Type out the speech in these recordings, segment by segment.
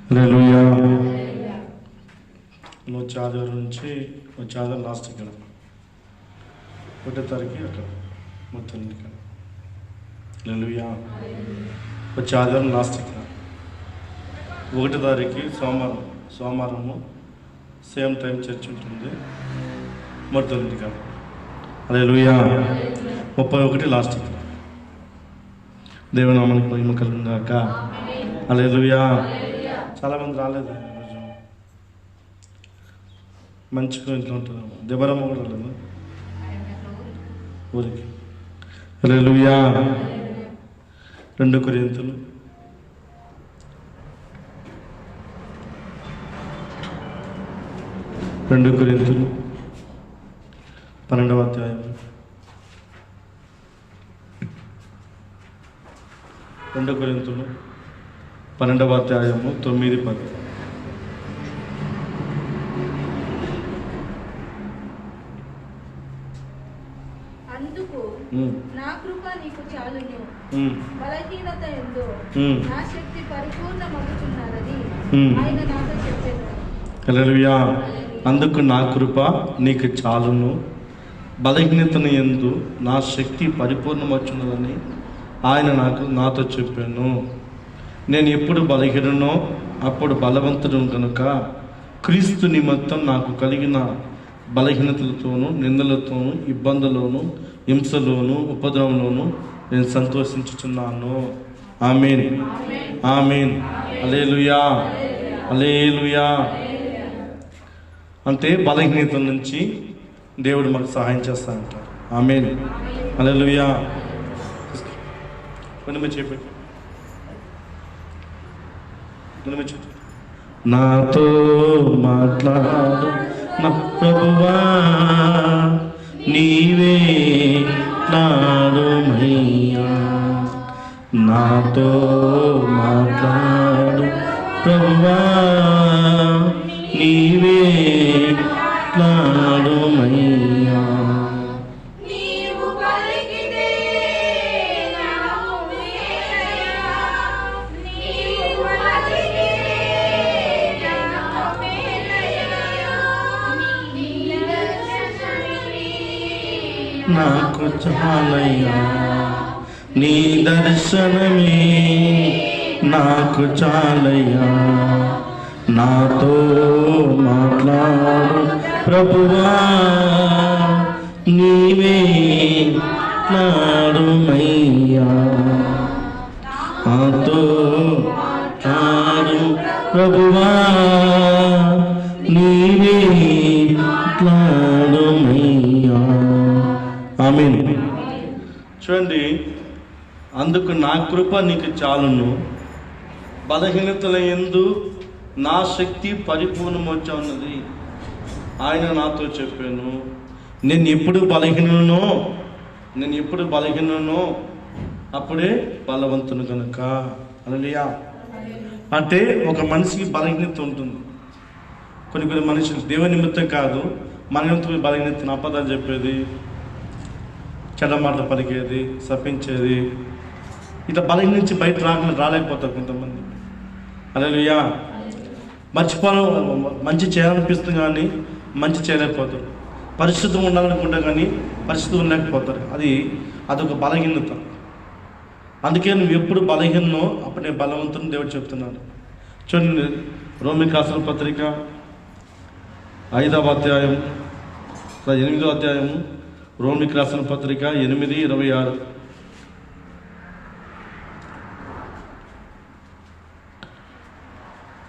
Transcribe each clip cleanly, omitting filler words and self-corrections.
హల్లెలూయా. వచ్చే ఆదివారం నుంచి వచ్చే ఆదివారం లాస్ట్ ఇక్కడ 1వ తారీఖు అక్కడ మొత్తం ఇక్కడ. హల్లెలూయా. వచ్చే ఆదివారం లాస్ట్ ఇక్కడ 1వ తారీఖు సోమవారము సేమ్ టైం చర్చ్ ఉంటుంది మొత్తం ఇక్కడ. హల్లెలూయా. 31 లాస్ట్ ఇక్కడ. దేవుని నామానికి మహిమ కలుగును గాక. హల్లెలూయా. చాలామంది రాలేదు ఈరోజు. మంచిగా ఇంట్లో ఉంటుంది. దెబ్బరమ్మ కూడా రాలేదు ఊరికి. హల్లెలూయా. 2 కొరింథీయులు 12వ అధ్యాయం 2 కొరింథీయులు 12వ అధ్యాయము 9-10. అందుకు నా కృప నీకు చాలును, బలహీనత యందు నా శక్తి పరిపూర్ణమగుచున్నదని ఆయన నాతో చెప్పాడు. హల్లెలూయా. అందుకు నా కృప నీకు చాలును, బలహీనతను యందు నా శక్తి పరిపూర్ణమగుచున్నదని ఆయన నాతో చెప్పాను. నేను ఎప్పుడు బలహీననో అప్పుడు బలవంతుడు కనుక క్రీస్తు నిమిత్తం నాకు కలిగిన బలహీనతలతోనూ నిందలతోనూ ఇబ్బందుల్లోనూ హింసలోను ఉపద్రవంలోనూ నేను సంతోషించుచున్నాను. ఆమేన్, ఆమేన్. హల్లెలూయా, హల్లెలూయా. అంటే బలహీనత నుంచి దేవుడు మనకు సహాయం చేస్తానంటారు. ఆమేన్, హల్లెలూయా. చెప్పండి. నాతో మాట్లాడు నా ప్రభువా, నీవే నాడుమయ్యా. నాతో మాట్లాడు ప్రభువా, నీవే నాడుమయ్యా. నాకు చాలయ్యా నీ దర్శనమే, నాకు చాలయ్యా. నాతో మాట్లాడు ప్రభువా, నీవే నాడుమయ్యా. నాతో మాట్లాడు ప్రభువా, నీవే నాడుమయ్యా. ఆమేన్. చూడండి, అందుకు నా కృప నీకు చాలును, బలహీనతల యందు నా శక్తి పరిపూర్ణమొచ్చ ఉన్నది ఆయన నాతో చెప్పాను. నేను ఎప్పుడు బలహీననో అప్పుడే బలవంతును కనుక. హల్లెలూయా. అంటే ఒక మనిషికి బలహీనత ఉంటుంది. కొన్ని మనుషులు దేవుని నిమిత్తం కాదు, మన నిమిత్తం బలహీనతను అబద్ధాలు చెప్పేది, చెడ్డ మాటలు పలికేది, శపించేది, ఇట్లా బలహీన నుంచి బయట రాలేకపోతారు కొంతమంది. హల్లెలూయా. మంచి చేయాలనిపిస్తుంది కానీ మంచి చేయలేకపోతారు. పరిశుద్ధం ఉండాలనుకుంటా కానీ పరిశుద్ధం ఉండలేకపోతారు. అదొక బలహీనత. అందుకే నువ్వు ఎప్పుడు బలహీనో అప్పుడే బలవంతుని దేవుడు చెప్తున్నాడు. చూడండి, రోమీయులకు రాసిన పత్రిక 5వ అధ్యాయం 8వ అధ్యాయము, రోమీయులకు రాసిన పత్రిక 8:26.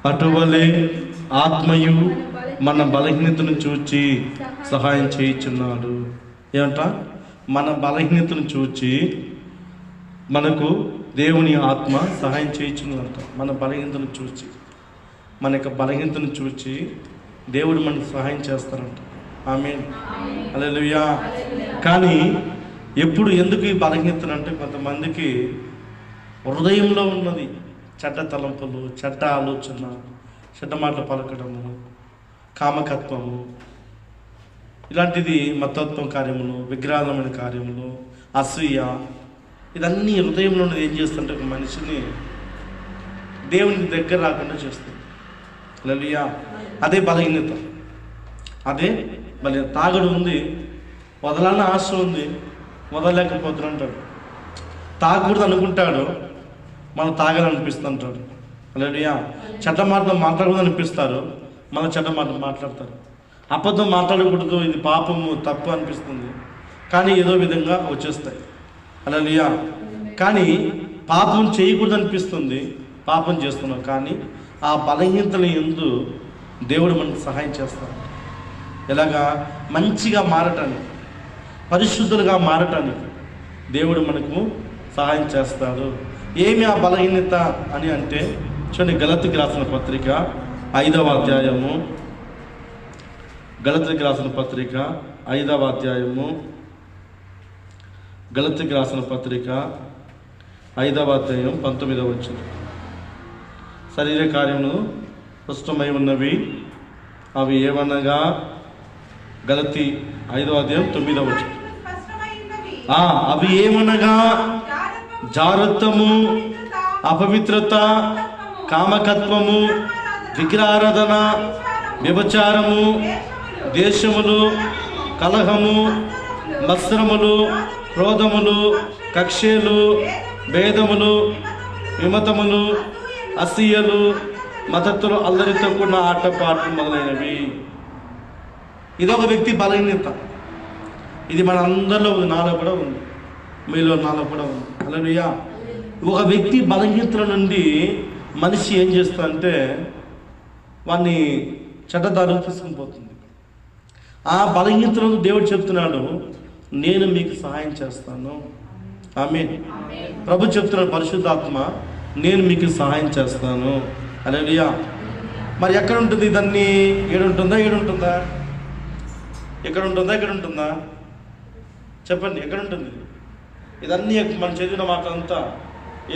అటువలే ఆత్మయు మన బలహీనతను చూచి సహాయం చేయుచున్నాడు. ఏమంట? మన బలహీనతను చూచి మనకు దేవుని ఆత్మ సహాయం చేయుచున్నదంట. మన బలహీనతను చూచి, మన యొక్క బలహీనతను చూచి దేవుడు మనకు సహాయం చేస్తారంట. ఆమేన్, హల్లెలూయా. కానీ ఎందుకు ఈ బలహీనతను అంటే, కొంతమందికి హృదయంలో ఉన్నది చెడ్డ తలంపులు, చెడ్డ ఆలోచన, చెడ్డ మాటలు పలకడము, కామకత్వము, ఇలాంటిది మతత్వం కార్యములు, విగ్రహాలమైన కార్యములు, అసూయ, ఇదన్నీ హృదయంలో ఉన్నది ఏం చేస్తుంటే ఒక మనిషిని దేవునికి దగ్గర రాకుండా చేస్తుంది. హల్లెలూయా. అదే బలహీనత. అదే బలహీనత. తాగుడు ఉంది, వదలాలని ఆశ ఉంది, వదలలేకపోతుంటాడు. తాగకూడదు అనుకుంటాడు, మనం తాగాలనిపిస్తుంటాడు. హల్లెలూయా. చెడ్డ మాటలు మాట్లాడకూడదు అనిపిస్తారు, మన చెడ్డ మాటలు మాట్లాడతారు. అబద్ధం మాట్లాడకూడదు, ఇది పాపము తప్పు అనిపిస్తుంది, కానీ ఏదో విధంగా వచ్చేస్తాయి. హల్లెలూయా. కానీ పాపం చేయకూడదు అనిపిస్తుంది, పాపం చేస్తున్నాం. కానీ ఆ బలహీనతల యందు దేవుడు మనకు సహాయం చేస్తాడు. ఎలాగా? మంచిగా మారటానికి, పరిశుద్ధులుగా మారటానికి దేవుడు మనకు సహాయం చేస్తాడు. ఏమి ఆ బలహీనత అని అంటే, చూడండి, గలతీకి రాసిన పత్రిక 5వ అధ్యాయము, గలతీకి రాసిన పత్రిక 5వ అధ్యాయము, గలతీకి రాసిన పత్రిక 5వ అధ్యాయం 19వ వచనం. శరీర కార్యములు స్పష్టమై ఉన్నవి, అవి ఏమనగా, గలతీ 5వ అధ్యాయం 9వ వచనం. అవి ఏమనగా జారత్వము, అపవిత్రత, కామకత్వము, విగ్రహారాధన, వ్యభిచారము, దేశములు, కలహము, మత్సరములు, క్రోధములు, కక్ష్యలు, భేదములు, విమతములు, అసూయలు, మతత్తులు, అల్లరితో కూడిన ఆటపాటలు మొదలైనవి. ఇదొక వ్యక్తి బలహీనత. ఇది మన అందరిలో నాలో కూడా ఉంది, మీలో నాలో కూడా ఉంది. హల్లెలూయా. ఒక వ్యక్తి బలహీనతల నుండి మనిషి ఏం చేస్తాడంటే వాడిని చెడ్డదారులు తీసుకుని పోతుంది. ఆ బలహీనతలను దేవుడు చెప్తున్నాడు, నేను మీకు సహాయం చేస్తాను. ఆమేన్. ప్రభు చెప్తున్నాడు, పరిశుద్ధాత్మ, నేను మీకు సహాయం చేస్తాను. హల్లెలూయా. మరి ఎక్కడ ఉంటుంది ఇదన్నీ? ఏడుంటుందా? ఎక్కడ ఉంటుందా? చెప్పండి, ఎక్కడ ఉంటుంది ఇదన్నీ? మనం చదివిన మాటలంతా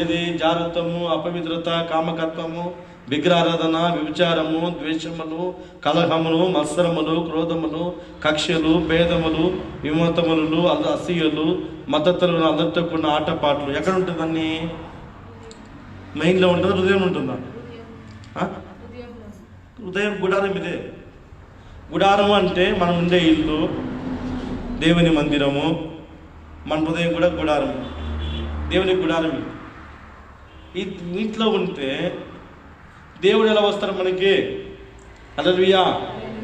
ఏది? జారత్వము, అపవిత్రత, కామకత్వము, విగ్రహారాధన, వ్యభిచారము, ద్వేషములు, కలహములు, మత్సరములు, క్రోధములు, కక్ష్యలు, భేదములు, విమతములు, అసూయలు, మతత్తులు, అందరితో కూడిన ఆటపాటలు. ఎక్కడ ఉంటుందని? మైండ్లో ఉంటుందా? హృదయం ఉంటుందా? హృదయం. గుడారం ఇదే. గుడారం అంటే మనం ఉండే ఇల్లు, దేవుని మందిరము. మన హృదయం కూడా గుడారం, దేవుని గుడారం. ఈ వీటిలో ఉంటే దేవుడు ఎలా వస్తాడు మనకి? హల్లెలూయా.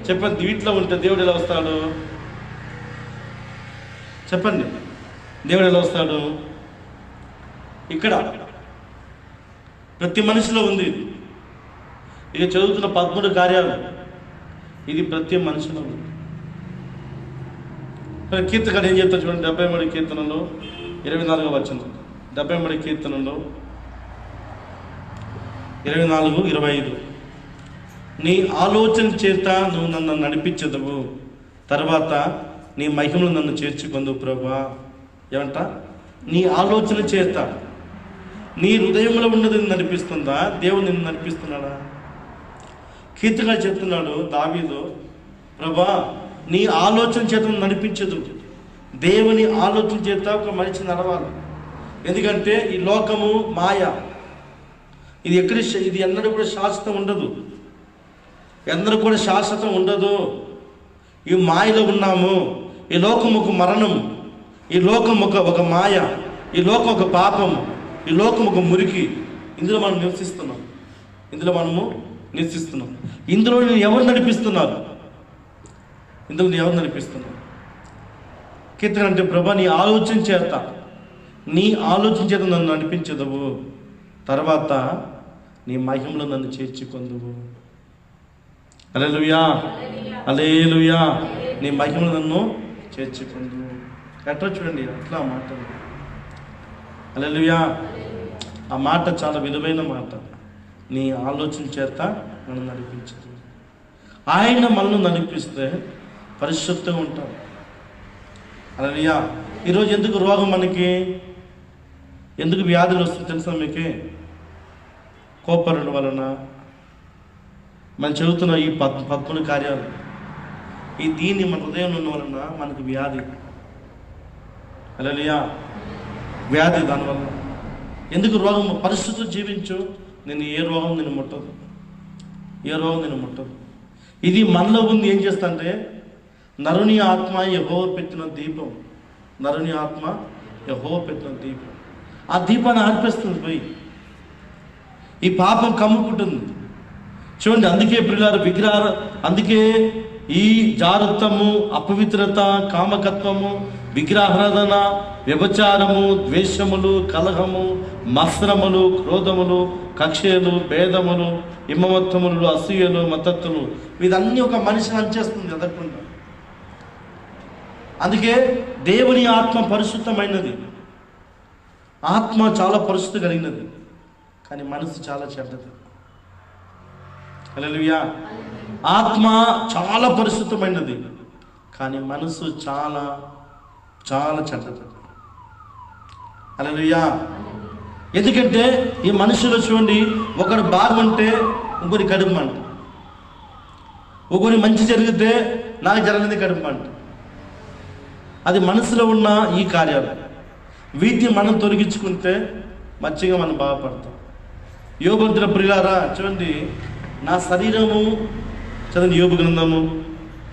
చెప్పండి, వీటిలో ఉంటే దేవుడు ఎలా వస్తాడు? చెప్పండి, దేవుడు ఎలా వస్తాడు? ఇక్కడ ప్రతి మనిషిలో ఉంది. ఇది చదువుతున్న 13 కార్యాలు, ఇది ప్రతి మనిషిలో ఉంది. కీర్తన ఏం చెప్తా చూడండి, 73 కీర్తనలో 24వ వచనం. 73 కీర్తనలో 24:25. నీ ఆలోచన చేత నువ్వు నన్ను నడిపించదవు, తర్వాత నీ మహిమను నన్ను చేర్చుకొందు ప్రభువా. ఏమంట? నీ ఆలోచన చేత. నీ హృదయంలో ఉన్నది నడిపిస్తుందా? దేవుడు నిన్ను నడిపిస్తున్నాడా? కీర్తన చెప్తున్నాడు దావీదు, ప్రభువా నీ ఆలోచన చేత నడిపించదు. దేవుని ఆలోచన చేత ఒక మనిషి నడవాలి. ఎందుకంటే ఈ లోకము మాయ. ఇది ఎన్నడూ కూడా శాశ్వతం ఉండదు. ఎన్నడూ కూడా శాశ్వతం ఉండదు. ఈ మాయలో ఉన్నాము. ఈ లోకం ఒక మరణం, ఈ లోకం ఒక మాయ, ఈ లోకం ఒక పాపం, ఈ లోకం ఒక మురికి. ఇందులో మనం నివసిస్తున్నాం. ఇందులో నేను ఎవరు నడిపిస్తున్నారు? కీర్తన అంటే, ప్రభా నీ ఆలోచన చేత నన్ను నడిపించదవు, తర్వాత నీ మహిమలో నన్ను చేర్చుకొందువు. హల్లెలూయా, హల్లెలూయా. నీ మహిమలో నన్ను చేర్చుకొందువు. ఎట్లా చూడండి, అట్లా ఆ మాట. హల్లెలూయా. ఆ మాట చాలా విలువైన మాట. నీ ఆలోచన చేత నన్ను నడిపించదు. ఆయన మనల్ని నడిపిస్తే పరిశుద్ధంగా ఉంటాం. హల్లెలూయా. ఈరోజు ఎందుకు రోగం మనకి, ఎందుకు వ్యాధులు వస్తుంది తెలుసా మీకు? కోపరుల వలన. మనం చదువుతున్న ఈ 13 కార్యాలు, ఈ దీన్ని మన హృదయంలో ఉన్న వలన మనకు వ్యాధి. హల్లెలూయా. వ్యాధి దానివల్ల. ఎందుకు రోగం? పరిస్థితులు జీవించు, నేను ఏ రోగం నేను ముట్టదు, ఏ రోగం నేను ముట్టదు. ఇది మనలో ఉంది. ఏం చేస్తా నరుని ఆత్మ యెహోవా పెట్టిన దీపం, నరుని ఆత్మ యెహోవా పెట్టిన దీపం. ఆ దీపాన్ని ఆర్పేస్తుంది పోయి, ఈ పాపం కమ్ముకుంటుంది. చూడండి, అందుకే ప్రియులారా విగ్రహాలు, అందుకే ఈ జారత్వము, అపవిత్రత, కామకత్వము, విగ్రహారాధన, వ్యభిచారము, ద్వేషములు, కలహము, మత్సరములు, క్రోధములు, కక్షలు, భేదములు, హిమవత్వములు, అసూయలు, మతత్తులు, ఇదన్నీ ఒక మనిషిని అంచేస్తుంది ఎదగకుండా. అందుకే దేవుని ఆత్మ పరిశుద్ధమైనది, ఆత్మ చాలా పరిశుద్ధ కలిగినది, కానీ మనసు చాలా చెడ్డది. హల్లెలూయా. ఆత్మ చాలా పరిశుద్ధమైనది, కానీ మనసు చాలా చాలా చెడ్డది. హల్లెలూయా. ఎందుకంటే ఈ మనుషులు చూడండి, ఒకడు బాగుంటే ఇంకొకరి కడుపు అంట, ఒకరి మంచి జరిగితే నాకు జరగనిది కడుపు అంట. అది మనసులో ఉన్న ఈ కార్యాలు. వీటిని మనం తొలగించుకుంటే మంచిగా మనం బాగుపడతాం. యోగంతుల ప్రియులారా చూడండి, నా శరీరము, చదండి యోబు గ్రంథము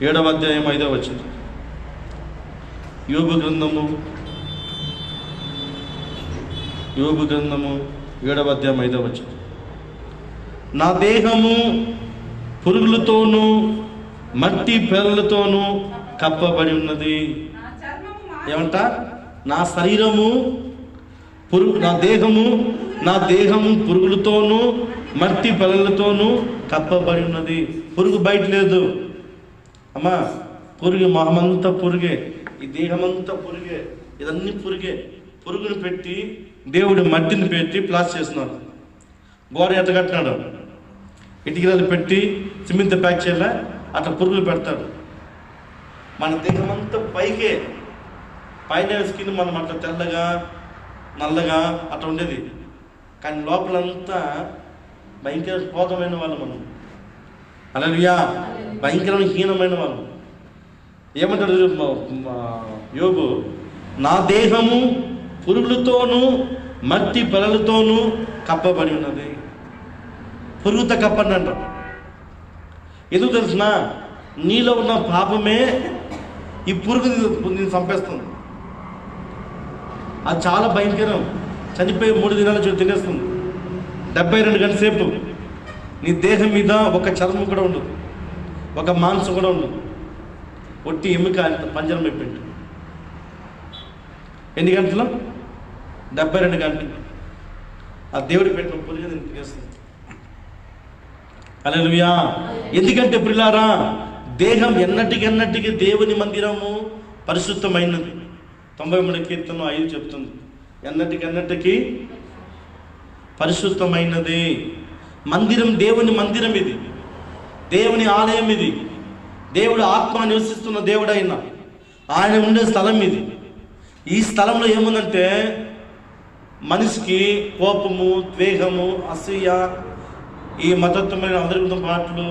7వ అధ్యాయం 5వ వచనం. యోబు గ్రంథము 7వ అధ్యాయం 5వ వచనం. నా దేహము పురుగులతోనూ మట్టి పేర్లతోనూ కప్పబడి ఉన్నది. ఏమంట? నా శరీరము నా దేహము పురుగులతోనూ మట్టి పిల్లలతోనూ కప్పబడి ఉన్నది. పురుగు బయట లేదు అమ్మా, పురుగు మొహమంతా పురుగే, ఈ దేహమంతా పురుగే, ఇదన్నీ పురుగే. పురుగుని పెట్టి దేవుడు మట్టిని పెట్టి ప్లాస్ చేస్తున్నాడు. గోడ ఎట్ట కట్టినాడు, ఇటుకలు పెట్టి సిమెంట్ ప్యాక్ చేయలే, అట్లా పురుగులు పెడతాడు. మన దేహమంతా పైకే, పైన స్కిన్ మనం అట్లా తెల్లగా నల్లగా అట్లా ఉండేది, కానీ లోపలంతా భయంకర స్ఫోటమైన వాళ్ళు మనం. హల్లెలూయా. భయంకరమైన హీనమైన వాళ్ళు. ఏమంటాడు యోబు? నా దేహము పురుగులతోనూ మట్టి పిల్లలతోనూ కప్పబడి ఉన్నది. పురుగుతో కప్పండి అంటారు. ఎందుకు తెలుసిన? నీలో ఉన్న పాపమే ఈ పురుగు నేను చంపేస్తుంది. అది చాలా భయంకరం. చనిపోయి 3 దినాలు తినేస్తుంది. 72 గంటల సేపు నీ దేహం మీద ఒక చర్మం కూడా ఉండదు, ఒక మాంసం కూడా ఉండదు, ఒట్టి ఎముక పంజరం అయిపోయింది. ఎన్ని గంటలు? 72 గంటలు. ఆ దేవుడి పెట్టిన పురుగు నేను తినేస్తుంది. హల్లెలూయా. ఎందుకంటే ప్రియులారా, దేహం ఎన్నటికి దేవుని మందిరము పరిశుద్ధమైనది. 93 కీర్తన 5 చెప్తుంది, ఎన్నటికి పరిశుద్ధమైనది. మందిరం, దేవుని మందిరం ఇది, దేవుని ఆలయం ఇది, దేవుడు ఆత్మ నివసిస్తున్న దేవుడైన ఆయన ఉండే స్థలం ఇది. ఈ స్థలంలో ఏముందంటే మనిషికి కోపము, ద్వేషము, అసూయ, ఈ మతత్వమైన అందరితో మాటలు,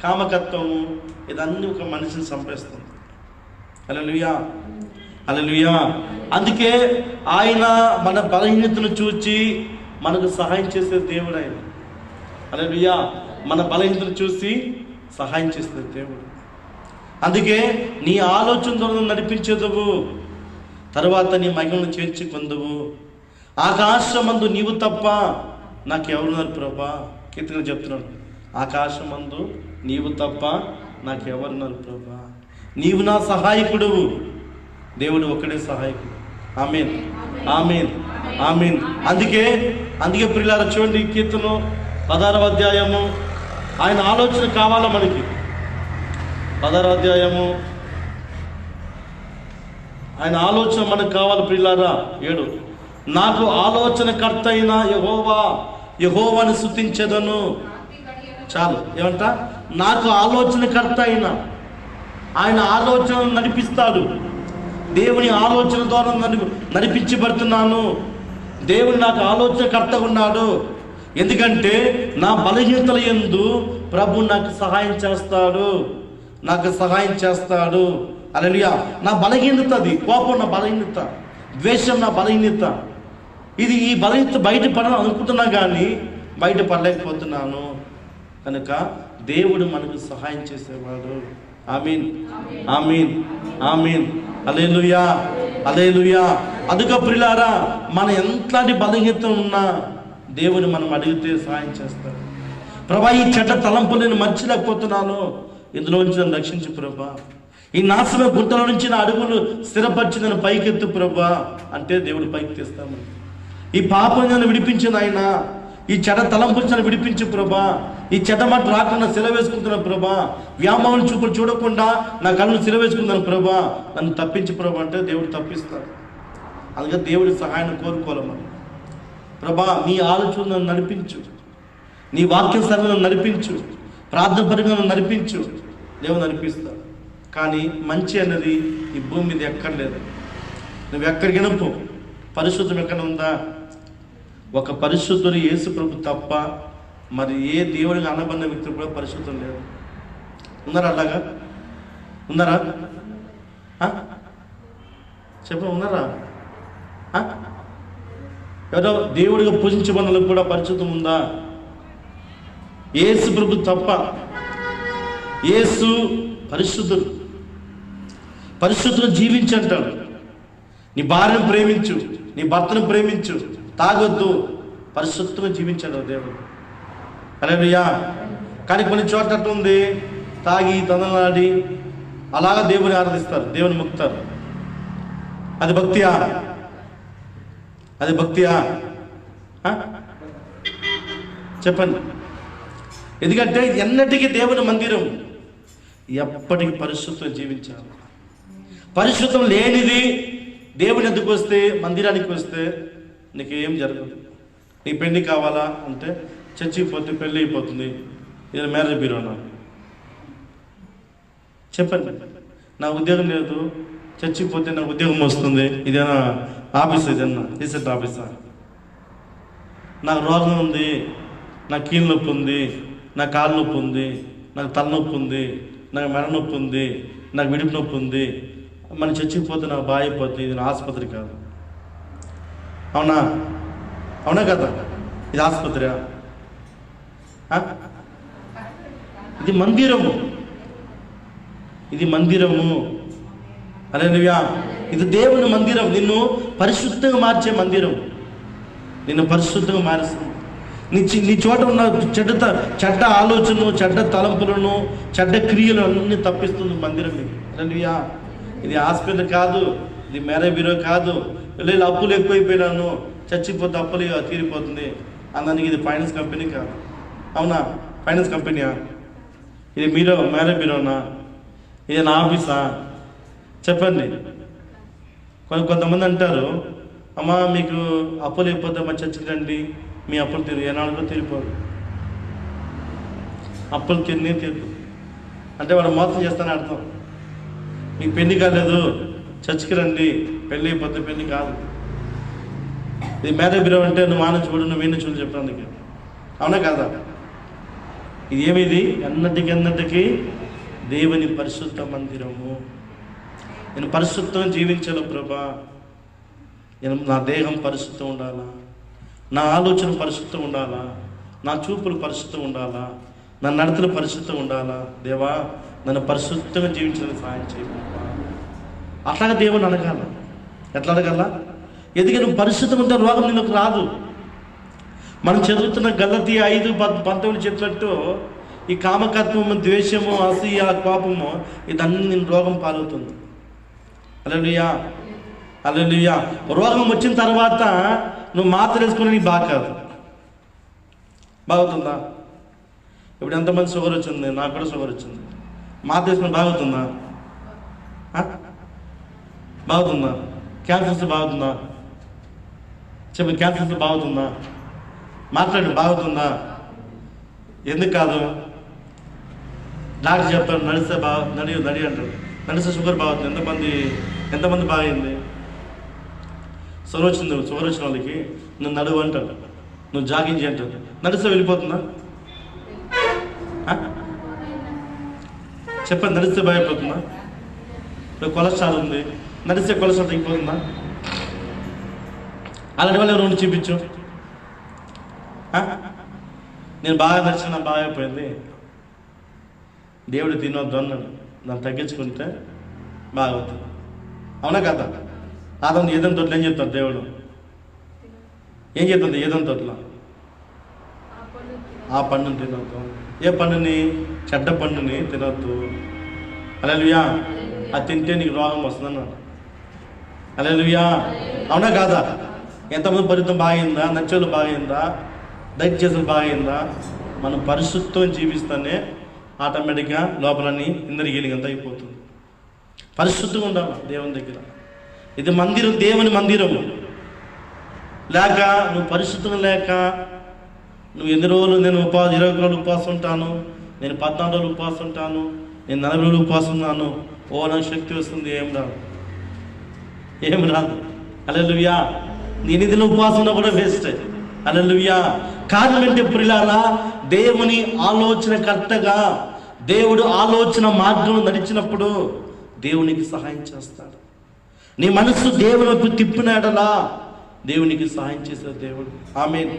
కామకత్వము, ఇదన్నీ ఒక మనిషిని చంపేస్తుంది. హల్లెలూయా, హల్లెలూయా. అందుకే ఆయన మన బలహీనతను చూచి మనకు సహాయం చేసే దేవుడు ఆయన. హల్లెలూయా. మన బలహీనతను చూసి సహాయం చేసే దేవుడు. అందుకే నీ ఆలోచన ద్వారా నడిపించేదవు, తర్వాత నీ మహిమను చేర్చి పొందువు. ఆకాశమందు నీవు తప్ప నాకెవరున్నారు ప్రభా? కీర్తన చెప్తున్నాడు, ఆకాశమందు నీవు తప్ప నాకెవరున్నారు ప్రభా? నీవు నా సహాయకుడువు. దేవుడు ఒక్కడే సహాయకుడు. ఆమేన్, ఆమేన్, ఆమేన్. అందుకే ప్రియులారా చూడండి, కీర్తన 16వ అధ్యాయము, ఆయన ఆలోచన కావాలా మనకి. 16వ అధ్యాయము, ఆయన ఆలోచన మనకు కావాలి ప్రియులారా. 7, నాకు ఆలోచనకర్త అయిన యెహోవాను స్తుతించెదను. చాలు. ఏమంట? నాకు ఆలోచనకర్త అయిన ఆయన ఆలోచన నడిపిస్తాడు. దేవుని ఆలోచన ద్వారా నడిపించబడుతున్నాను. దేవుడు నాకు ఆలోచనకర్తగా ఉన్నాడు. ఎందుకంటే నా బలహీనతల యందు ప్రభు నాకు సహాయం చేస్తాడు, నాకు సహాయం చేస్తాడు. హల్లెలూయా. నా బలహీనత అది, కోపం నా బలహీనత, ద్వేషం నా బలహీనత, ఇది ఈ బలహీనత బయటపడాలని అనుకుంటున్నా కానీ బయటపడలేకపోతున్నాను. కనుక దేవుడు మనకు సహాయం చేసేవాడు. ఆమీన్, ఆమీన్, ఆమీన్. హల్లెలూయా, హల్లెలూయా. అదుగో ప్రియులారా, మన ఎంతటి బలహీనత ఉన్నా దేవుని మనం అడిగితే సహాయం చేస్తాడు. ప్రభా, ఈ చెడ్డ తలంపులు నేను మర్చిలేకపోతున్నాను, ఇందులో నుంచి నన్ను రక్షించు ప్రభా. ఈ నాశన గుంటల నుంచి నా అడుగులు స్థిరపరిచి నన్ను పైకెత్తు ప్రభా అంటే దేవుడు పైకి తీస్తాము. ఈ పాపం నన్ను విడిపించిన ఆయన, ఈ చెడ్డ తలంపు నన్ను విడిపించు ప్రభా. ఈ చెడ్డ మాట రాకుండా సెలవేసుకుంటున్నాను ప్రభా. వ్యామోహం చూపులు చూడకుండా నా కళ్ళు సెలవేసుకుంటున్నాను ప్రభా, నన్ను తప్పించు ప్రభా అంటే దేవుడు తప్పిస్తాడు. అందుకే దేవుడి సహాయాన్ని కోరుకోవాలి మనం. ప్రభా, నీ ఆలోచన నన్ను నడిపించు, నీ వాక్యం సరళ నన్ను నడిపించు, ప్రార్థన పరంగా నన్ను నడిపించు. దేవుడు నడిపిస్తాడు. కానీ మంచి అనేది ఈ భూమి మీద ఎక్కడ లేదు. నువ్వు ఎక్కడికైనా పో, పరిశుద్ధం ఎక్కడ ఉందా? ఒక పరిశుద్ధుడు యేసు ప్రభు తప్ప మరి ఏ దేవుడికి అనబడిన వ్యక్తులు కూడా పరిశుద్ధం లేదు. ఉన్నారా? అలాగా ఉన్నారా? చెప్ప ఉన్నారా? ఎవరో దేవుడిగా పూజించబడిన వాళ్ళకు కూడా పరిశుద్ధం ఉందా? యేసు ప్రభు తప్ప. యేసు పరిశుద్ధుడు. పరిశుద్ధుడు జీవించంటాడు. నీ భార్యను ప్రేమించు, నీ భర్తను ప్రేమించు, తాగొద్దు, పరిశుద్ధంగా జీవించాడు దేవుడు. హల్లెలూయా. కానీ కొన్ని చోట్ల ఉంది, తాగి తనలాడి అలాగా దేవుని ఆరాధిస్తారు, దేవుని మొక్కుతారు. అది భక్తియా? అది భక్తియా? చెప్పండి. ఎందుకంటే ఎన్నటికీ దేవుని మందిరం, ఎప్పటికీ పరిశుద్ధం జీవించాలి. పరిశుద్ధం లేనిది దేవుని ఎద్దుకు వస్తే, మందిరానికి వస్తే నీకు ఏం జరగదు. నీ పెళ్లి కావాలా అంటే చర్చికి పోతే పెళ్ళి అయిపోతుంది. ఇది మ్యారేజ్ బ్యూరోనా? చెప్పండి. నా ఉద్యోగం లేదు, చర్చికి పోతే నాకు ఉద్యోగం వస్తుంది. ఇదేనా ఆఫీస్? ఇదన్నా రీసెంట్ ఆఫీసా? నాకు రోగం ఉంది, నాకు కీళ్ళ నొప్పి ఉంది, నాకు కాళ్ళ నొప్పి ఉంది, నాకు తలనొప్పి ఉంది, నాకు మెడ నొప్పి ఉంది, నాకు విడుపు నొప్పి ఉంది, మన చర్చికి పోతే నాకు బాగా అయిపోతుంది. ఇది నా ఆసుపత్రి కాదు. అవునా? అవునా కదా? ఇది ఆసుపత్రి? ఇది మందిరము, ఇది మందిరము. హల్లెలూయా. ఇది దేవుని మందిరం, నిన్ను పరిశుద్ధంగా మార్చే మందిరం, నిన్ను పరిశుద్ధంగా మారుస్తుంది. నీ చోట ఉన్న చెడ్డ ఆలోచనలు, చెడ్డ తలంపులను, చెడ్డ క్రియలు అన్నీ తప్పిస్తుంది మందిరం. హల్లెలూయా. ఇది హాస్పిటల్ కాదు, ఇది మ్యారేజ్ బ్యూరో కాదు. లేదు అప్పులు ఎక్కువైపోయినాను, చచ్చిపోతే అప్పులు తీరిపోతుంది అన్నానికి ఇది ఫైనాన్స్ కంపెనీ కాదు. అవునా? ఫైనాన్స్ కంపెనీయా? ఇది మీరు మ్యారేజ్ బ్యూరోనా? ఇది నా ఆఫీసా? చెప్పండి. కొంతమంది అంటారు, అమ్మా మీకు అప్పులు అయిపోతే మా చర్చికి రండి, మీ అప్పులు తీరు. ఏనాడు తీరిపోదు. అప్పులు తీరు అంటే వాడు మోసం చేస్తానని అర్థం. మీకు పెళ్లి కాలేదు, చర్చికి రండి, పెళ్ళి అయిపోతే పెళ్ళి కాదు. ఇది మ్యారేజ్ బ్యూరో అంటే నువ్వు మాన చూడు, నువ్వు వీణ చూడు చెప్పడానికి. అవునా కాదా? ఇది ఏమిది? ఎన్నటికి దేవుని పరిశుద్ధ మందిరము. నేను పరిశుద్ధంగా జీవించాలి ప్రభా. నా దేహం పరిశుద్ధం ఉండాలా, నా ఆలోచన పరిశుద్ధం ఉండాలా, నా చూపులు పరిశుద్ధం ఉండాలా, నా నడతలు పరిశుద్ధం ఉండాలా. దేవా, నన్ను పరిశుద్ధంగా జీవించడానికి సహాయం చేయాలి. అట్లాగా దేవుని అడగాల. ఎట్లా అడగాల? ఎందుకంటే నువ్వు పరిశుద్ధం ఉంటే రోగం నిన్ను రాదు. మనం చదువుతున్న గలతీ 5:19 చెప్పినట్టు ఈ కామకత్వము, ద్వేషము, అసూయ, కోపము ఇదన్నీ నేను రోగం పాలవుతుంది. హల్లెలూయా, హల్లెలూయా. రోగం వచ్చిన తర్వాత నువ్వు మాత్ర వేసుకుని నీకు బాగా కాదు. బాగుతుందా? ఇప్పుడు ఎంతమంది షుగర్ వచ్చింది? నాకు కూడా షుగర్ వచ్చింది. మాత్ర వేసుకుని బాగుతుందా? బాగుతుందా? క్యాన్సర్స్ బాగుతుందా? చెప్పు, క్యాన్సర్స్ బాగుతుందా? మాట్లాడు, బాగుతుందా? ఎందుకు కాదు? డాక్టర్ చెప్తాడు నడిస్తే నడి అంటాడు. నడిస్తే షుగర్ బాగుతుంది. ఎంతమంది బాగైంది? షుగర్ వచ్చిన వాళ్ళకి నువ్వు నడువు అంటాడు, నువ్వు జాగింగ్ అంటాడు. నడిస్తే వెళ్ళిపోతుందా? చెప్పండి, నడిస్తే భయపడుతుందా? కొలెస్ట్రాల్ ఉంది, నడిస్తే కొలెస్ట్రాల్ తగ్గిపోతుందా? అలాంటి వాళ్ళు ఎవరు చూపించు. నేను బాగా నచ్చిన బాగా అయిపోయింది, దేవుడు తినొద్దు అన్నాడు, దాన్ని తగ్గించుకుంటే బాగా అవుతుంది. అవునా కదా? అతను ఏదైనా తోటలో ఏం చెప్తాడు దేవుడు? ఏం చెప్తుంది ఏదైనా తోటలో? ఆ పండుని తినొద్దు. ఏ పండుని? చెడ్డ పండుని తినొద్దు. హల్లెలూయా. అది తింటే నీకు రోగం వస్తుందన్నాడు. హల్లెలూయా. అవునా కాదా? ఎంతమంది ఫలితం బాగైందా? నచ్చలు బాగైందా? డైట్ చేసేది బాగైందా? మనం పరిశుద్ధం జీవిస్తేనే ఆటోమేటిక్గా లోపలని ఇంద్రియలిగంతా అయిపోతుంది. పరిశుద్ధంగా ఉండాలి దేవుని దగ్గర. ఇది మందిరం, దేవుని మందిరము. లేక నువ్వు పరిశుద్ధంగా లేక నువ్వు ఎన్ని రోజులు నేను 20 రోజులు ఉపవాసం ఉంటాను, నేను 14 రోజులు ఉపవాసం ఉంటాను, నేను 40 రోజులు ఉపవాసం ఉన్నాను, నాకు శక్తి వస్తుంది. ఏం రాదు, ఏం రాదు. హల్లెలూయా. నేను ఇది ఉపవాసం ఉన్నా కూడా వేస్ట్. హల్లెలూయా. కారణం ఏంటి ప్రియులారా? దేవుని ఆలోచన కరెక్ట్గా, దేవుడు ఆలోచన మార్గం నడిచినప్పుడు దేవునికి సహాయం చేస్తాడు. నీ మనస్సు దేవుని వైపు తిప్పినాడలా దేవునికి సహాయం చేసే దేవుడు. ఆమేన్,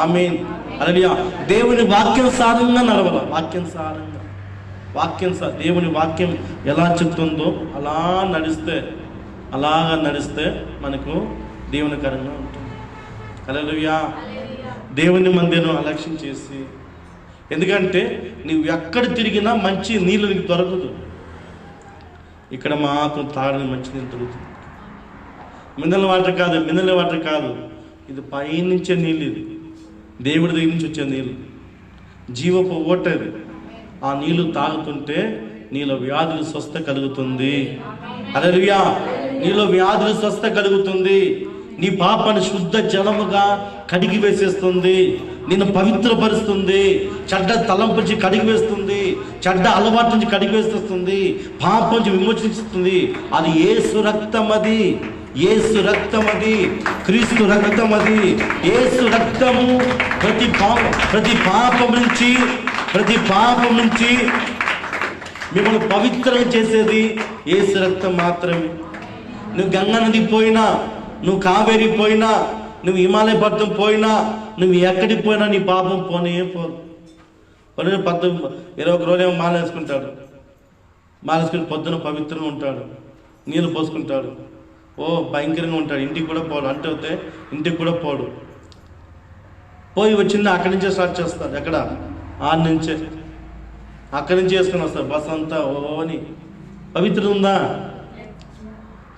ఆమేన్, హల్లెలూయా. దేవుని వాక్యానుసారంగా నడవాలి. వాక్యానుసారంగా దేవుని వాక్యం ఎలా చెప్తుందో అలాగా నడిస్తే మనకు దేవునికరంగా ఉంటుంది. హల్లెలూయా. దేవుని మందిరం అలక్ష్యం చేసి, ఎందుకంటే నువ్వు ఎక్కడ తిరిగినా మంచి నీళ్ళు నీకు దొరకదు. ఇక్కడ మాత్రం తాగని మంచి నీళ్ళు దొరుకుతుంది. మినరల్ వాటర్ కాదు, ఇది పైనుంచే నీళ్ళు. ఇది దేవుడి దగ్గర నుంచి వచ్చే నీళ్ళు, జీవపు ఓటది. ఆ నీళ్లు తాగుతుంటే నీలో వ్యాధులు స్వస్థ కలుగుతుంది. హల్లెలూయా. నీలో వ్యాధులు స్వస్థ కలుగుతుంది. నీ పాపాన్ని శుద్ధ జలముగా కడిగి వేసేస్తుంది. నిన్ను పవిత్రపరుస్తుంది. చెడ్డ తలంపు నుంచి కడిగి వేస్తుంది. చెడ్డ అలవాటు నుంచి కడిగి వేస్తుంది. పాపం నుంచి విమోచిస్తుంది. అది యేసు రక్తం, అది యేసు రక్తం, అది క్రీస్తు రక్తం, అది యేసు రక్తము. ప్రతి పాపం నుంచి మిమ్మల్ని పవిత్రంగా చేసేది యేసు రక్తం మాత్రమే. నువ్వు గంగా నది పోయినా, నువ్వు కావేరి పోయినా, నువ్వు హిమాలయ పర్వతం పోయినా, నువ్వు ఎక్కడికి పోయినా నీ పాపం పోనే పోదు. 21 రోజులేమో మాలేసుకుంటాడు. మాలేసుకుని పొద్దున పవిత్రంగా ఉంటాడు, నీళ్ళు పోసుకుంటాడు, భయంకరంగా ఉంటాడు. ఇంటికి కూడా పోడు, అంటే అవుతే ఇంటికి కూడా పోడు. పోయి వచ్చింది అక్కడి నుంచే స్టార్ట్ చేస్తాడు. ఎక్కడ? 6 నుంచే అక్కడి నుంచి వేసుకొని వస్తారు. బస్ అంతా అని. పవిత్రం ఉందా?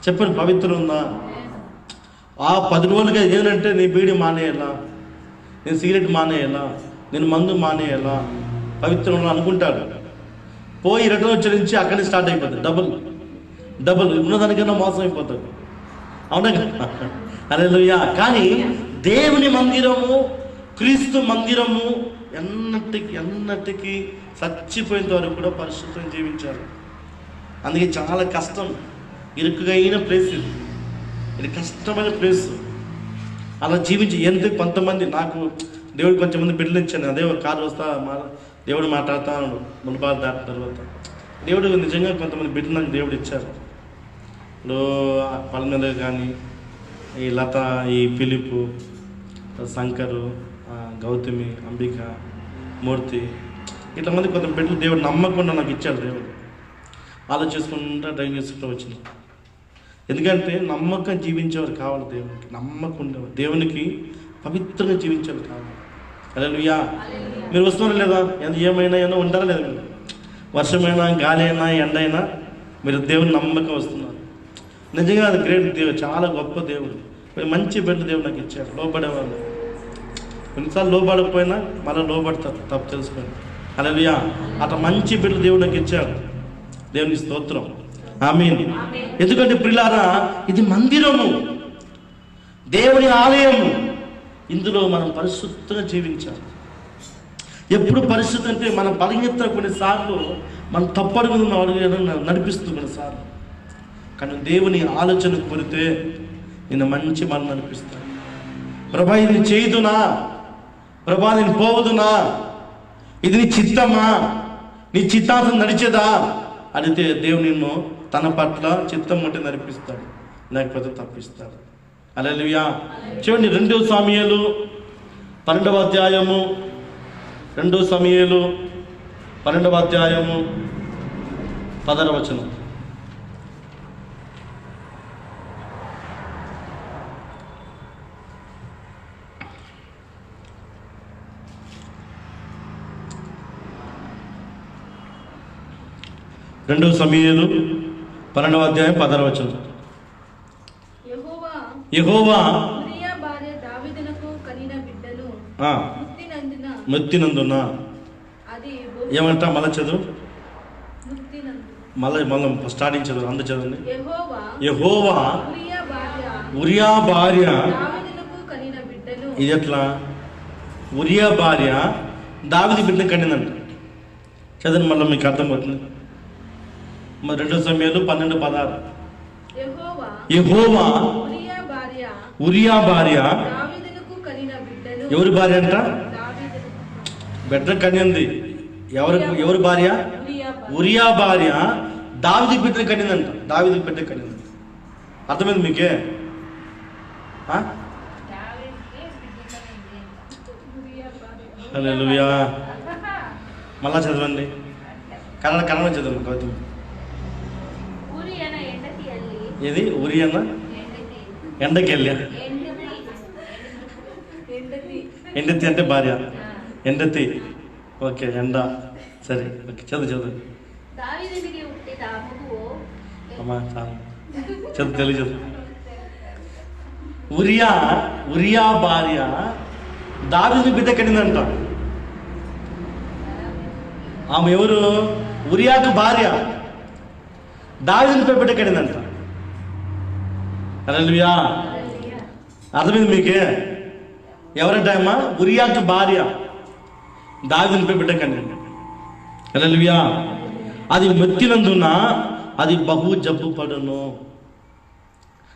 చెప్పండి, పవిత్రం ఉందా? ఆ 10 రోజులుగా ఏంటంటే నీ బీడి మానేయాలా, నేను సిగరెట్ మానేయాలా, నేను మందు మానేయాలా, పవిత్రంలో అనుకుంటాడు. పోయి రిటర్న్ వచ్చే నుంచి అక్కడి నుంచి స్టార్ట్ అయిపోతుంది. డబుల్ ఉన్నదానికన్నా మోసం అయిపోతుంది. అవునా కదా? హల్లెలూయా. కానీ దేవుని మందిరము, క్రీస్తు మందిరము ఎన్నటికి చచ్చిపోయేంత వరకు కూడా పరిశుద్ధంగా జీవించాలి. అందుకే చాలా కష్టం, ఇరుకుగైన ప్లేస్ ఇది కష్టమైన ప్లేస్. అలా జీవించి కొంతమంది నాకు దేవుడు కొంచెంమంది బిడ్డలు ఇచ్చాను. అదే ఒక కారు వస్తా దేవుడు మాట్లాడుతా మునుపాలు దాటిన తర్వాత దేవుడు నిజంగా కొంతమంది బిడ్డలు నాకు దేవుడు ఇచ్చారు. ఇప్పుడు పల్మెల కానీ, ఈ లత, ఈ ఫిలిపు, శంకరు, గౌతమి, అంబిక, మూర్తి, ఇట్లా మంది కొంత బిడ్డలు దేవుడు నమ్మకుండా నాకు ఇచ్చాడు. దేవుడు ఆలోచించుకుంటా డ్రైవ్ చేసుకుంటూ వచ్చింది. ఎందుకంటే నమ్మకం జీవించేవారు కావాలి. దేవునికి నమ్మకం ఉండేవారు, దేవునికి పవిత్రంగా జీవించేవారు కావాలి. హల్లెలూయా. మీరు వస్తున్నారా లేదా? ఏమైనా ఉండాలా లేదా? మీరు వర్షమైనా, గాలి అయినా, ఎండ అయినా మీరు దేవుని నమ్మకం వస్తున్నారు. నిజంగా అది గ్రేట్ దేవుడు, చాలా గొప్ప దేవుడు. మంచి బిడ్డ దేవుడు నాకు ఇచ్చాడు. లోబడేవాళ్ళు కొన్నిసార్లు లోబడకపోయినా మళ్ళీ లోబడతారు, తప్పు తెలుసుకొని. హల్లెలూయా. అట్లా మంచి బిడ్డ దేవుడు నాకు ఇచ్చాడు. దేవునికి స్తోత్రం. ఆమేన్. ఎందుకంటే ప్రియులారా, ఇది మందిరము, దేవుని ఆలయము. ఇందులో మనం పరిశుద్ధంగా జీవించాలి. ఎప్పుడు పరిశుద్ధం అంటే మన బలహీనత కొన్నిసార్లు మనం తప్పడుగు నడిపిస్తుంది కొన్నిసార్లు. కానీ దేవుని ఆలోచన కోరితే నేను మంచి మనం నడిపిస్తాను. ప్రభా ఇది చేయదునా, ప్రభా నేను పోవదునా, ఇది నీ చిత్తమా, నీ చిత్తాంతం నడిచేదా అడిగితే దేవుడు నిన్ను తన పట్ల చిత్తం ఉంటే నడిపిస్తాడు, లేకపోతే తప్పిస్తాడు. హల్లెలూయా. చూడండి 2 సమూయేలు 12వ అధ్యాయము, 2 సమూయేలు 12వ అధ్యాయము 10వ వచనం. రెండవ సమూయేలు 12వ అధ్యాయం 10వ వచనం. యెహోవా ఉరియా భార్య దావీదునకు కనిన బిడ్డను మృత్యునందున అది ఏమంట? మళ్ళా చదువు, మృత్యునందు మళ్ళీ స్టార్టింగ్ చదువు, అందు చదవండి. యెహోవా ఉరియా భార్య దావీదునకు కనిన బిడ్డను. ఇది ఎట్లా? ఉరియా భార్య దావీదు బిడ్డను కనిందంట. చదవండి, మళ్ళీ మీకు అర్థమవుతుంది. 2 సమూయేలు 12:16. యెహోవా ఉరియా భార్య ఎవరి భార్య అంట? బిడ్డ కన్యంది. ఎవరి భార్య? ఉరియా భార్య దావీదు బిడ్డను కనిందంట. దావీదు బిడ్డ కనింది. అర్థమైంది మీకే? హల్లెలూయా. మళ్ళా చదవండి, కన్నడ చదవండి. గౌతమ్, ఏది? ఉరియన్న ఎండకెళ్ళా. ఎండతి అంటే భార్య. ఎండతి, ఓకే, ఎండ. సరే, ఓకే, చదువు అమ్మా, చాలు చదువు, తెలుగు చదువు. ఉరియా భార్య దావీదు బిడ్డ కనిందంట. ఆమె ఎవరు? ఉరియాకు భార్య దావీదు బిడ్డ కనిందంట. హల్లెలూయా. అర్థమైంది మీకే? ఎవరంటే అమ్మా? ఉరియాకు భార్య దావీదు బిడ్డ కనింది. హల్లెలూయా. అది మృత్యునందున అది బహు జబ్బు పడును.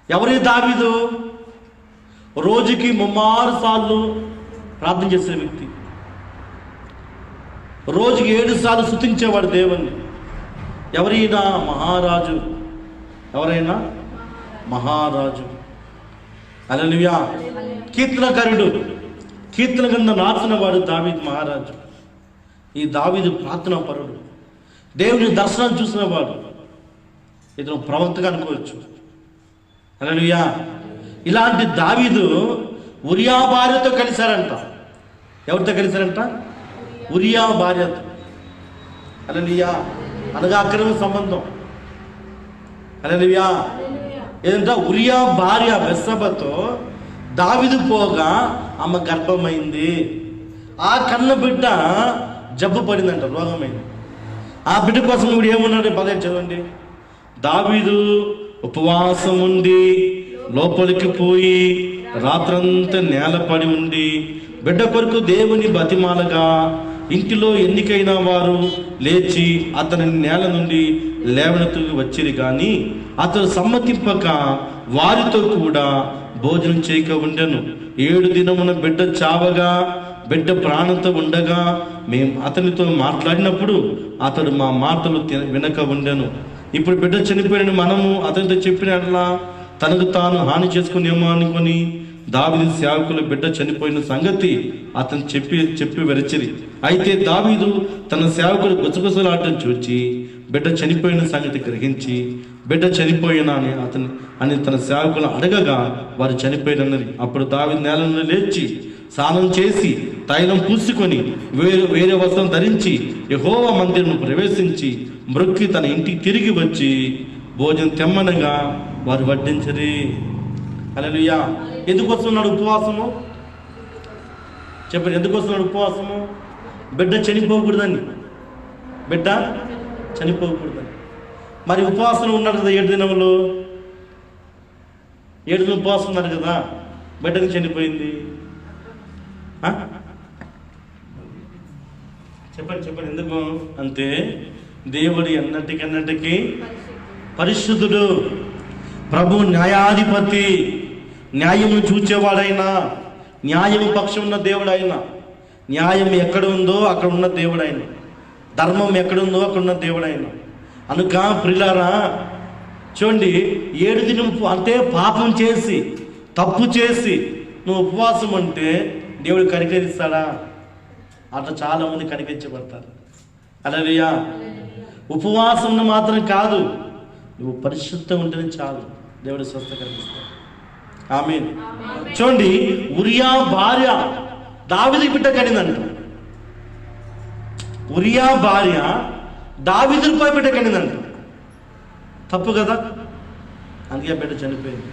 ఎవరి? దావీదు. రోజుకి 3 సార్లు ప్రార్థన చేసే వ్యక్తి, రోజుకి 7 సార్లు స్తుతించేవాడు దేవుణ్ణి. ఎవరైనా? మహారాజు. ఎవరైనా? మహారాజు. హల్లెలూయా. కీర్తనకారుడు, కీర్తన గ్రంథం రాసిన వాడు దావీదు మహారాజు. ఈ దావీదు ప్రార్థనా పరుడు, దేవుని దర్శనం చూసిన వాడు. ఇతను ప్రవక్తగా అనుకోవచ్చు. హల్లెలూయా. ఇలాంటి దావీదు ఉరియా భార్యతో కలిశారంట. ఎవరితో కలిశారంట? ఉరియా భార్యతో. హల్లెలూయా. అనగా అక్రమ సంబంధం. హల్లెలూయా. ఏదంటే ఉరియా భార్య బెత్షెబతో దావీదు పోగా ఆమె గర్భమైంది. ఆ కన్న బిడ్డ జబ్బు పడిందంట, రోగమైంది. ఆ బిడ్డ కోసం ఇప్పుడు ఏమన్నాడు? 10 చదవండి. దావీదు ఉపవాసం ఉండి లోపలికి పోయి రాత్రంతా నేలపడి ఉండి బిడ్డ కొరకు దేవుని బతిమాలగా ఇంటిలో ఎన్నికైన వారు లేచి అతని నేల నుండి లేవనెత్తు వచ్చిరి కానీ అతడు సమ్మతింపక వారితో కూడా భోజనం చేయక ఉండెను. 7 దినమున బిడ్డ చావగా బిడ్డ ప్రాణంతో ఉండగా మేము అతనితో మాట్లాడినప్పుడు అతడు మా మాటలు వినక ఉండెను. ఇప్పుడు బిడ్డ చనిపోయిన మనము అతనితో చెప్పినట్లా తనకు తాను హాని చేసుకునేమో అనుకొని దావీదు సేవకులు బిడ్డ చనిపోయిన సంగతి అతను చెప్పి వెరచిరి. అయితే దావీదు తన సేవకులు గుసగుసలాటం చూచి బిడ్డ చనిపోయిన సంగతి గ్రహించి బిడ్డ చనిపోయినా అని తన సేవకులు అడగగా వారు చనిపోయినన్నది. అప్పుడు దావీదు నేల నుండి లేచి స్నానం చేసి తైలం పూసుకొని వేరే వస్త్రం ధరించి యెహోవా మందిరం ప్రవేశించి మ్రొక్కి తన ఇంటికి తిరిగి వచ్చి భోజనం తెమ్మనగా వారు వడ్డించరి. హల్లెలూయా. ఎందుకు వస్తున్నాడు ఉపవాసము? చెప్పండి, ఎందుకు వస్తున్నాడు ఉపవాసము? బిడ్డ చనిపోకూడదని. బిడ్డ చనిపోకూడదని. మరి ఉపవాసం ఉన్నారు కదా 7 దినములు. 7 దినం ఉపవాసం ఉన్నారు కదా, బిడ్డని చనిపోయింది. చెప్పండి ఎందుకు అంటే దేవుడు ఎన్నటికన్నటికి పరిశుద్ధుడు, ప్రభు న్యాయాధిపతి, న్యాయము చూచేవాడైనా, న్యాయము పక్షం ఉన్న దేవుడైనా, న్యాయం ఎక్కడ ఉందో అక్కడ ఉన్న దేవుడైనా, ధర్మం ఎక్కడుందో అక్కడ ఉన్న దేవుడైనా. అనుక ప్రియులారా చూడండి, 7 దినం అంటే పాపం చేసి తప్పు చేసి నువ్వు ఉపవాసం ఉంటే దేవుడు కనికరిస్తాడా? అట్లా చాలామంది కనికరించబడతారు. హల్లెలూయా. ఉపవాసం మాత్రం కాదు, నువ్వు పరిశుద్ధంగా ఉంటేనే చాలు, దేవుడు స్వస్థ కనిపిస్తాడు. ఆమేన్. చూడండి, ఉరియా భార్య దావీదు బిడ్డ కనిందంట. ఉరియా భార్య దావీదు బిడ్డ కనిందంట. తప్పు కదా, అందుకే బిడ్డ చనిపోయింది.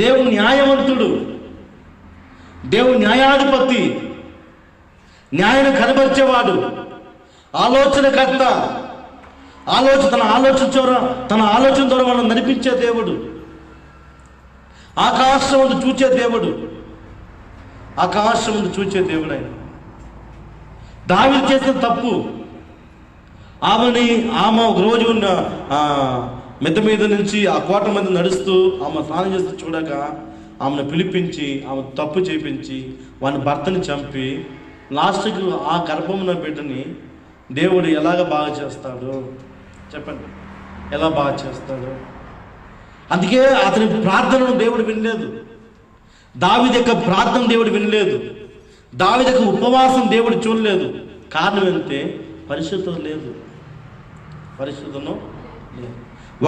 దేవుడు న్యాయవంతుడు, దేవుడు న్యాయాధిపతి, న్యాయాన్ని కనబరిచేవాడు, ఆలోచనకర్త, తన ఆలోచన ద్వారా మనం నడిపించే దేవుడు, ఆకాశం చూచే దేవుడు, ఆయన. దావీదు చేసిన తప్పు, ఆమె ఒక రోజు మెత్త మీద నుంచి ఆ కోట మీద నడుస్తూ ఆమె స్నానం చేస్తూ చూడక ఆమెను పిలిపించి ఆమె తప్పు చేపించి వాని భర్తని చంపి లాస్ట్కి ఆ గర్భమున బిడ్డని దేవుడు ఎలాగ బాగా చేస్తాడు చెప్పండి, ఎలా బాగా చేస్తాడు? అందుకే అతని ప్రార్థనను దేవుడు వినలేదు. దావీదు యొక్క ప్రార్థన దేవుడు వినలేదు. దావీదు యొక్క ఉపవాసం దేవుడు చూడలేదు. కారణం ఏంటంటే పరిశుద్ధత లేదు.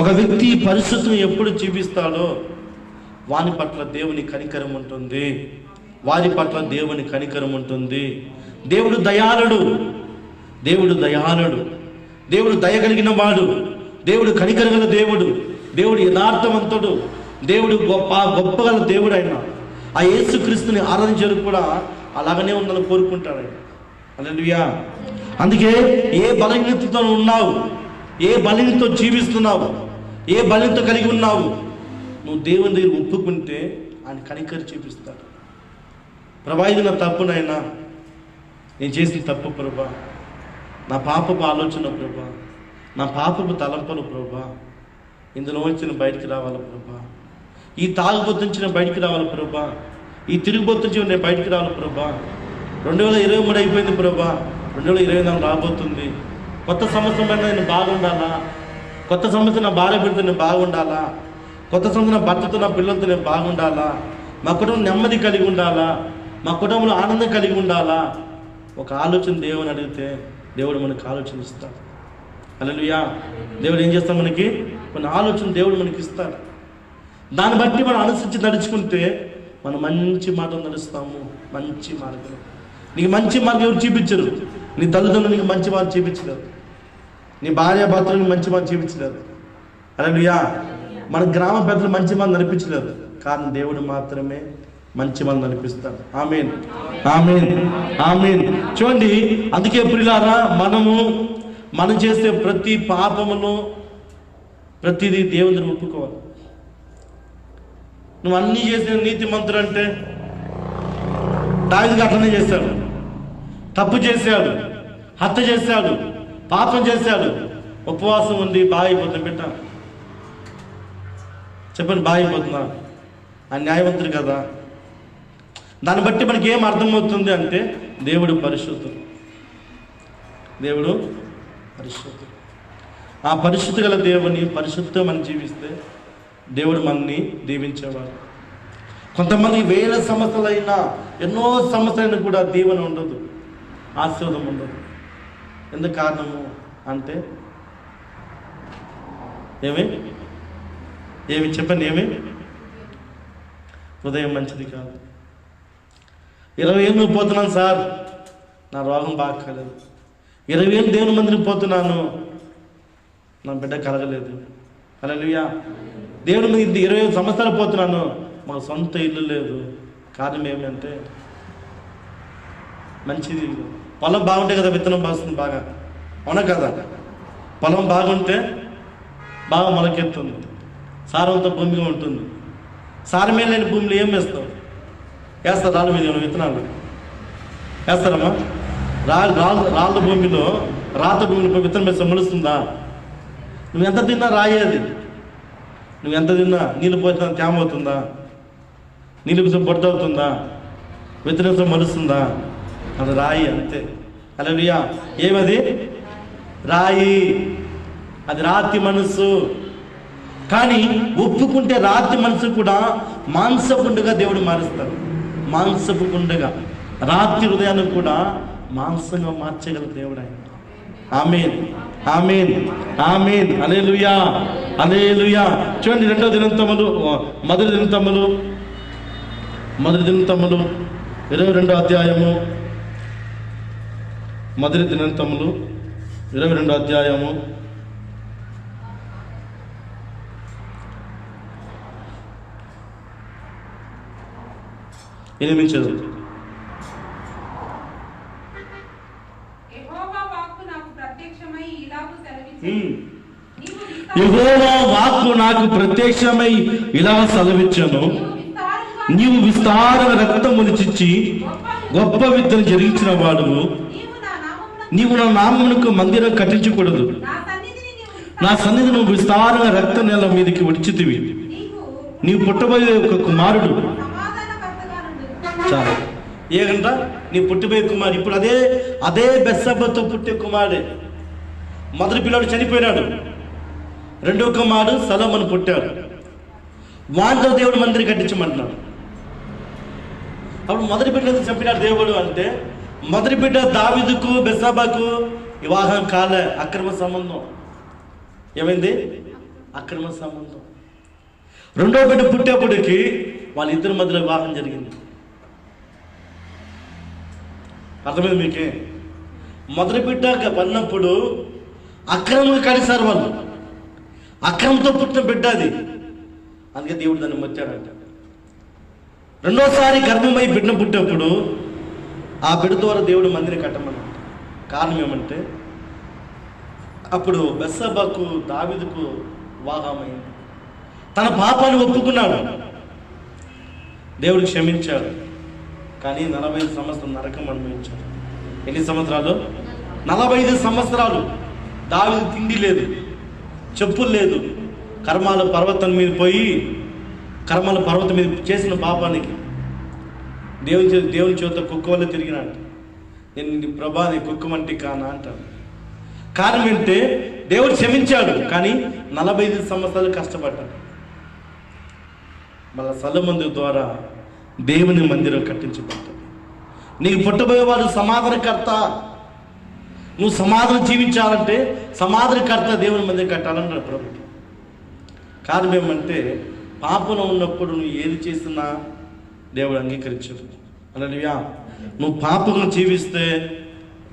ఒక వ్యక్తి పరిశుద్ధతను ఎప్పుడు చూపిస్తాడో వాని పట్ల దేవుని కనికరం ఉంటుంది, వారి పట్ల దేవుని కనికరం ఉంటుంది. దేవుడు దయాళుడు, దేవుడు దయ కలిగిన వాడు, దేవుడు కనికరగల దేవుడు, దేవుడు యథార్థవంతుడు, దేవుడు గొప్పగల దేవుడు. ఆయన ఆ యేసుక్రీస్తుని ఆరాధించడం కూడా అలాగనే ఉందని కోరుకుంటాడు ఆయన. హల్లెలూయా. అందుకే ఏ బలహీనతతో ఉన్నావు, ఏ బలహీనతో జీవిస్తున్నావు, ఏ బలహీనత కలిగి ఉన్నావు, నువ్వు దేవుని దగ్గర ఒప్పుకుంటే ఆయన కనికరి చూపిస్తాడు. ప్రభా, ఇది నా తప్పునైనా, నేను చేసిన తప్పు ప్రభా, నా పాపపు ఆలోచన ప్రభా, నా పాపపు తలంపలు ప్రభా, ఇందులో వచ్చి నేను బయటికి రావాలి ప్రభా, ఈ తాగుబోతు నుంచి నేను బయటికి రావాలి ప్రభా, ఈ తిరుగుబోతు నుంచి నేను బయటికి రావాలి ప్రభా. 2023 అయిపోయింది ప్రభా, 2024 రాబోతుంది. కొత్త సంవత్సరం పైన నేను బాగుండాలా, కొత్త సంవత్సరం నా భార్య బిడ్డతో నేను బాగుండాలా, కొత్త సంవత్సరం నా భర్తతో నా పిల్లలతో నేను బాగుండాలా, మా కుటుంబం నెమ్మది కలిగి ఉండాలా, మా కుటుంబంలో ఆనందం కలిగి ఉండాలా. ఒక ఆలోచన దేవుని అడిగితే దేవుడు మనకు ఆలోచన ఇస్తాడు. హల్లెలూయా. దేవుడు ఏం చేస్తాడు? మనకి కొన్ని ఆలోచన దేవుడు మనకి ఇస్తాడు. దాన్ని బట్టి మనం అనుసరించి నడుచుకుంటే మనం మంచి మాటలు నడుస్తాము, మంచి మార్గం. నీకు మంచి మార్గం ఎవరు చూపించరు. నీ తల్లిదండ్రులు నీకు మంచి మార్గం చూపించలేదు, నీ భార్య భర్తలు మంచి మార్గం చూపించలేదు. హల్లెలూయా. మన గ్రామ పెద్దలు మంచి మార్గం నడిపించలేదు. కారణం దేవుడు మాత్రమే మంచి మార్గం నడిపిస్తాడు. ఆమేన్, ఆమేన్, ఆమేన్. చూడండి, అందుకే ప్రియులారా, మనం చేసే ప్రతి పాపమును ప్రతిదీ దేవుని ఒప్పుకోవాలి. నువ్వు అన్నీ చేసిన నీతిమంతుడు అంటే దావీదు అట్లనే చేశాడు. తప్పు చేశాడు, హత్య చేశాడు, పాపం చేశాడు, ఉపవాసం ఉండి బాగా అయిపోతుంది. బిడ్డ చెప్పండి, బాగా అయిపోతున్నా? ఆ న్యాయవంతుడు కదా. దాన్ని బట్టి మనకి ఏం అర్థమవుతుంది అంటే దేవుడు పరిశుద్ధుడు, దేవుడు పరిశుద్ధుడు. ఆ పరిశుద్ధ గల దేవుని పరిశుద్ధం మనం జీవిస్తే దేవుడు మనల్ని దీవించేవాడు. కొంతమంది 1000 సంవత్సరాలైనా, ఎన్నో సంవత్సరాలైనా కూడా దీవెన ఉండదు, ఆశీర్వాదం ఉండదు. ఎందుకు కారణము అంటే ఏమి చెప్పండి, హృదయం మంచిది కాదు. 20 ఏళ్ళు పోతున్నాను సార్, నా రోగం బాగా కాలేదు. 20 ఏళ్ళు దేవుని మందిరికి పోతున్నాను, నా బిడ్డ కలగలేదు. హల్లెలూయా. దేవుని మీద 20 సంవత్సరాలు పోతున్నాను, మాకు సొంత ఇల్లు లేదు. కారణం ఏమంటే మంచిది పొలం బాగుంటే కదా విత్తనం బాగుంది, బాగా అవునా కదా? పొలం బాగుంటే బాగా మొలకెత్తుంది, సారంతో భూమిగా ఉంటుంది. సారమే లేని భూమిలో ఏం వేస్తావు? వేస్తారు రాళ్ళ మీద విత్తనాలు వేస్తారమ్మా. రాళ్ళ భూమిలో, రాత భూమిలో విత్తనం వేస్తే మొలుస్తుందా? నువ్వు ఎంత తిన్నా రాయేది, నువ్వు ఎంత తిన్నా నీళ్ళు పోతున్నా తేమ అవుతుందా? నీళ్ళు పోసిన పొట్ట అవుతుందా? విత్తనం మలుస్తుందా? అది రాయి అంతే. హల్లెలూయా. ఏమది? రాయి. అది రాతి మనస్సు. కానీ ఒప్పుకుంటే రాతి మనసు కూడా మాంసపుండుగా దేవుడు మారుస్తాడు. మాంసపు గుండెగా రాతి హృదయాన్ని కూడా మాంసంగా మార్చగల దేవుడు ఆయన. ఆమేన్, ఆమేన్, ఆమేన్. హల్లెలూయా, హల్లెలూయా. చూడండి, మొదటి దినవృత్తాంతములు 22వ అధ్యాయము, మొదటి దినవృత్తాంతములు 22వ అధ్యాయము 8 చదువు. యెహోవా వాక్కు నాకు ప్రత్యక్షమై ఇలా సెలవిచ్చెను, నీవు విస్తారమైన రక్తమును చిచ్చి గొప్ప విద్యను జరిగించిన వాడువు. నీవు నా నామమునకు మందిరం కట్టించకూడదు. నా సన్నిధి నువ్వు విస్తారమైన రక్త నేల మీదకి విడిచితివి. నీవు పుట్టబోయే ఒక కుమారుడు. చాలా ఏగంట నీ పుట్టిపోయే కుమారుడు. ఇప్పుడు అదే బెత్షెబతో పుట్టే కుమారుడే. మొదటి పిల్లాడు చనిపోయినాడు, రెండో కుమారుడు సొలొమోను పుట్టాడు. వాంతో దేవుడు మందిరం కట్టించమంటున్నాడు. అప్పుడు మొదటి బిడ్డ చంపినాడు దేవుడు అంటే, మొదటి బిడ్డ దావీదుకు బెత్షెబకు వివాహం కాలే, అక్రమ సంబంధం. ఏమైంది? అక్రమ సంబంధం. రెండో బిడ్డ పుట్టేప్పటికి వాళ్ళిద్దరి మధ్యలో వివాహం జరిగింది. అర్థమైంది మీకే? మొదటి బిడ్డ పడినప్పుడు అక్రమంగా కలిశారు వాళ్ళు. అక్రమంతో పుట్టిన బిడ్డ అది, అందుకే దేవుడు దాన్ని వచ్చాడంట. రెండోసారి గర్భమై బిడ్డ పుట్టినప్పుడు ఆ బిడ్డ ద్వారా దేవుడు మందిరం కట్టమన్నాడు. కారణం ఏమంటే, అప్పుడు బెత్షెబకు దావీదుకు వివాహమైంది. తన పాపాన్ని ఒప్పుకున్నాడు, దేవుడు క్షమించాడు. కానీ 45 సంవత్సరాలు నరకం అనుభవించాడు. ఎన్ని సంవత్సరాలు? 45 సంవత్సరాలు. దావీదు తిండి లేదు, చెప్పులు లేదు. కర్మాల పర్వతం మీద పోయి, కర్మాల పర్వతం మీద చేసిన పాపానికి దేవుని చేత కుక్క వల్ల తిరిగినాడు. నేను ప్రభా నీ కుక్క వంటి కానా అంటాడు. కారణం ఏంటంటే దేవుడు క్షమించాడు, కానీ 45 సంవత్సరాలు కష్టపడ్డాడు. మళ్ళా సొలొమోను ద్వారా దేవుని మందిరం కట్టించబడ్డాడు. నీకు పుట్టబోయేవాడు సమాధానకర్త. నువ్వు సమాధానం జీవించాలంటే సమాధానకర్త దేవుని మందిరం కట్టాలన్నాడు ప్రభు. కారణం ఏమంటే, పాపంలో ఉన్నప్పుడు నువ్వు ఏది చేసినా దేవుడు అంగీకరించడు. హల్లెలూయా. నువ్వు పాపంగా జీవిస్తే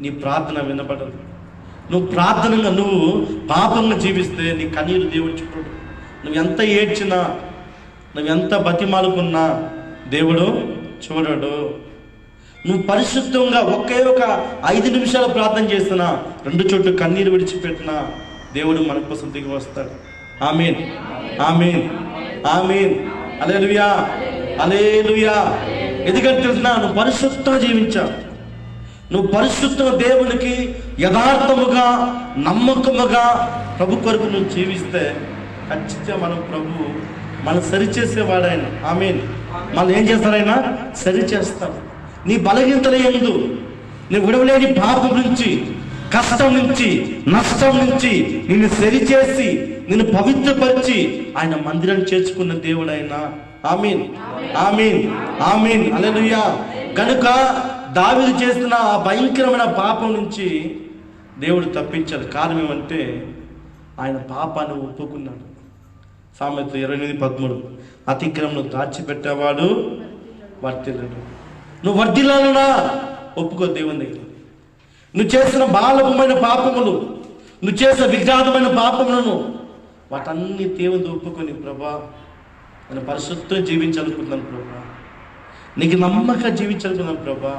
నీ ప్రార్థన వినపడదు. నువ్వు పాపంగా జీవిస్తే నీ కన్నీరు దేవుడు చూడడు. నువ్వు ఎంత ఏడ్చినా, నువ్వు ఎంత బతిమాలుకున్నా దేవుడు చూడడు. నువ్వు పరిశుద్ధంగా ఒక 5 నిమిషాలు ప్రార్థన చేస్తున్నా, 2 చోట్ల కన్నీరు విడిచిపెట్టినా దేవుడు మన కోసం దిగి వస్తాడు. ఆమేన్, ఆమేన్, ఆమేన్. హల్లెలూయా, హల్లెలూయా. ఎందుకంటే తెలిసినా, నువ్వు పరిశుద్ధంగా జీవించావు. నువ్వు పరిశుద్ధంగా దేవునికి యథార్థముగా నమ్మకముగా ప్రభు కొరకు నువ్వు జీవిస్తే ఖచ్చితంగా మనం సరిచేసేవాడాయన. ఆమేన్. మనం ఏం చేస్తారైనా సరిచేస్తాడు. నీ బలహీనతల యందు నువ్వు విడవలేని పాపం నుంచి, కష్టం నుంచి, నష్టం నుంచి నిన్ను సరిచేసి నిన్ను పవిత్రపరిచి ఆయన మందిరాన్ని చేర్చుకున్న దేవుడు ఆయన. ఆమేన్, ఆమేన్, ఆమేన్. హల్లెలూయా. కనుక దావీదు చేస్తున్న ఆ భయంకరమైన పాపం నుంచి దేవుడు తప్పించాడు. కారణం ఏమంటే, ఆయన పాపాన్ని ఒప్పుకున్నాడు. సామెత 28:13 అతిక్రమను దాచిపెట్టేవాడు వర్ధిల్లడు. నువ్వు వర్ధిల్లాలన్నా ఒప్పుకో దేవుని దగ్గర. నువ్వు చేసిన బాలకమైన పాపములు, నువ్వు చేసిన విఘాతమైన పాపములను వాటన్ని దేవుని ఒప్పుకొని, ప్రభా నేను పరిశుద్ధంగా జీవించాలనుకుంటున్నాను ప్రభా, నీకు నమ్మక జీవించాలనుకున్నాను ప్రభా,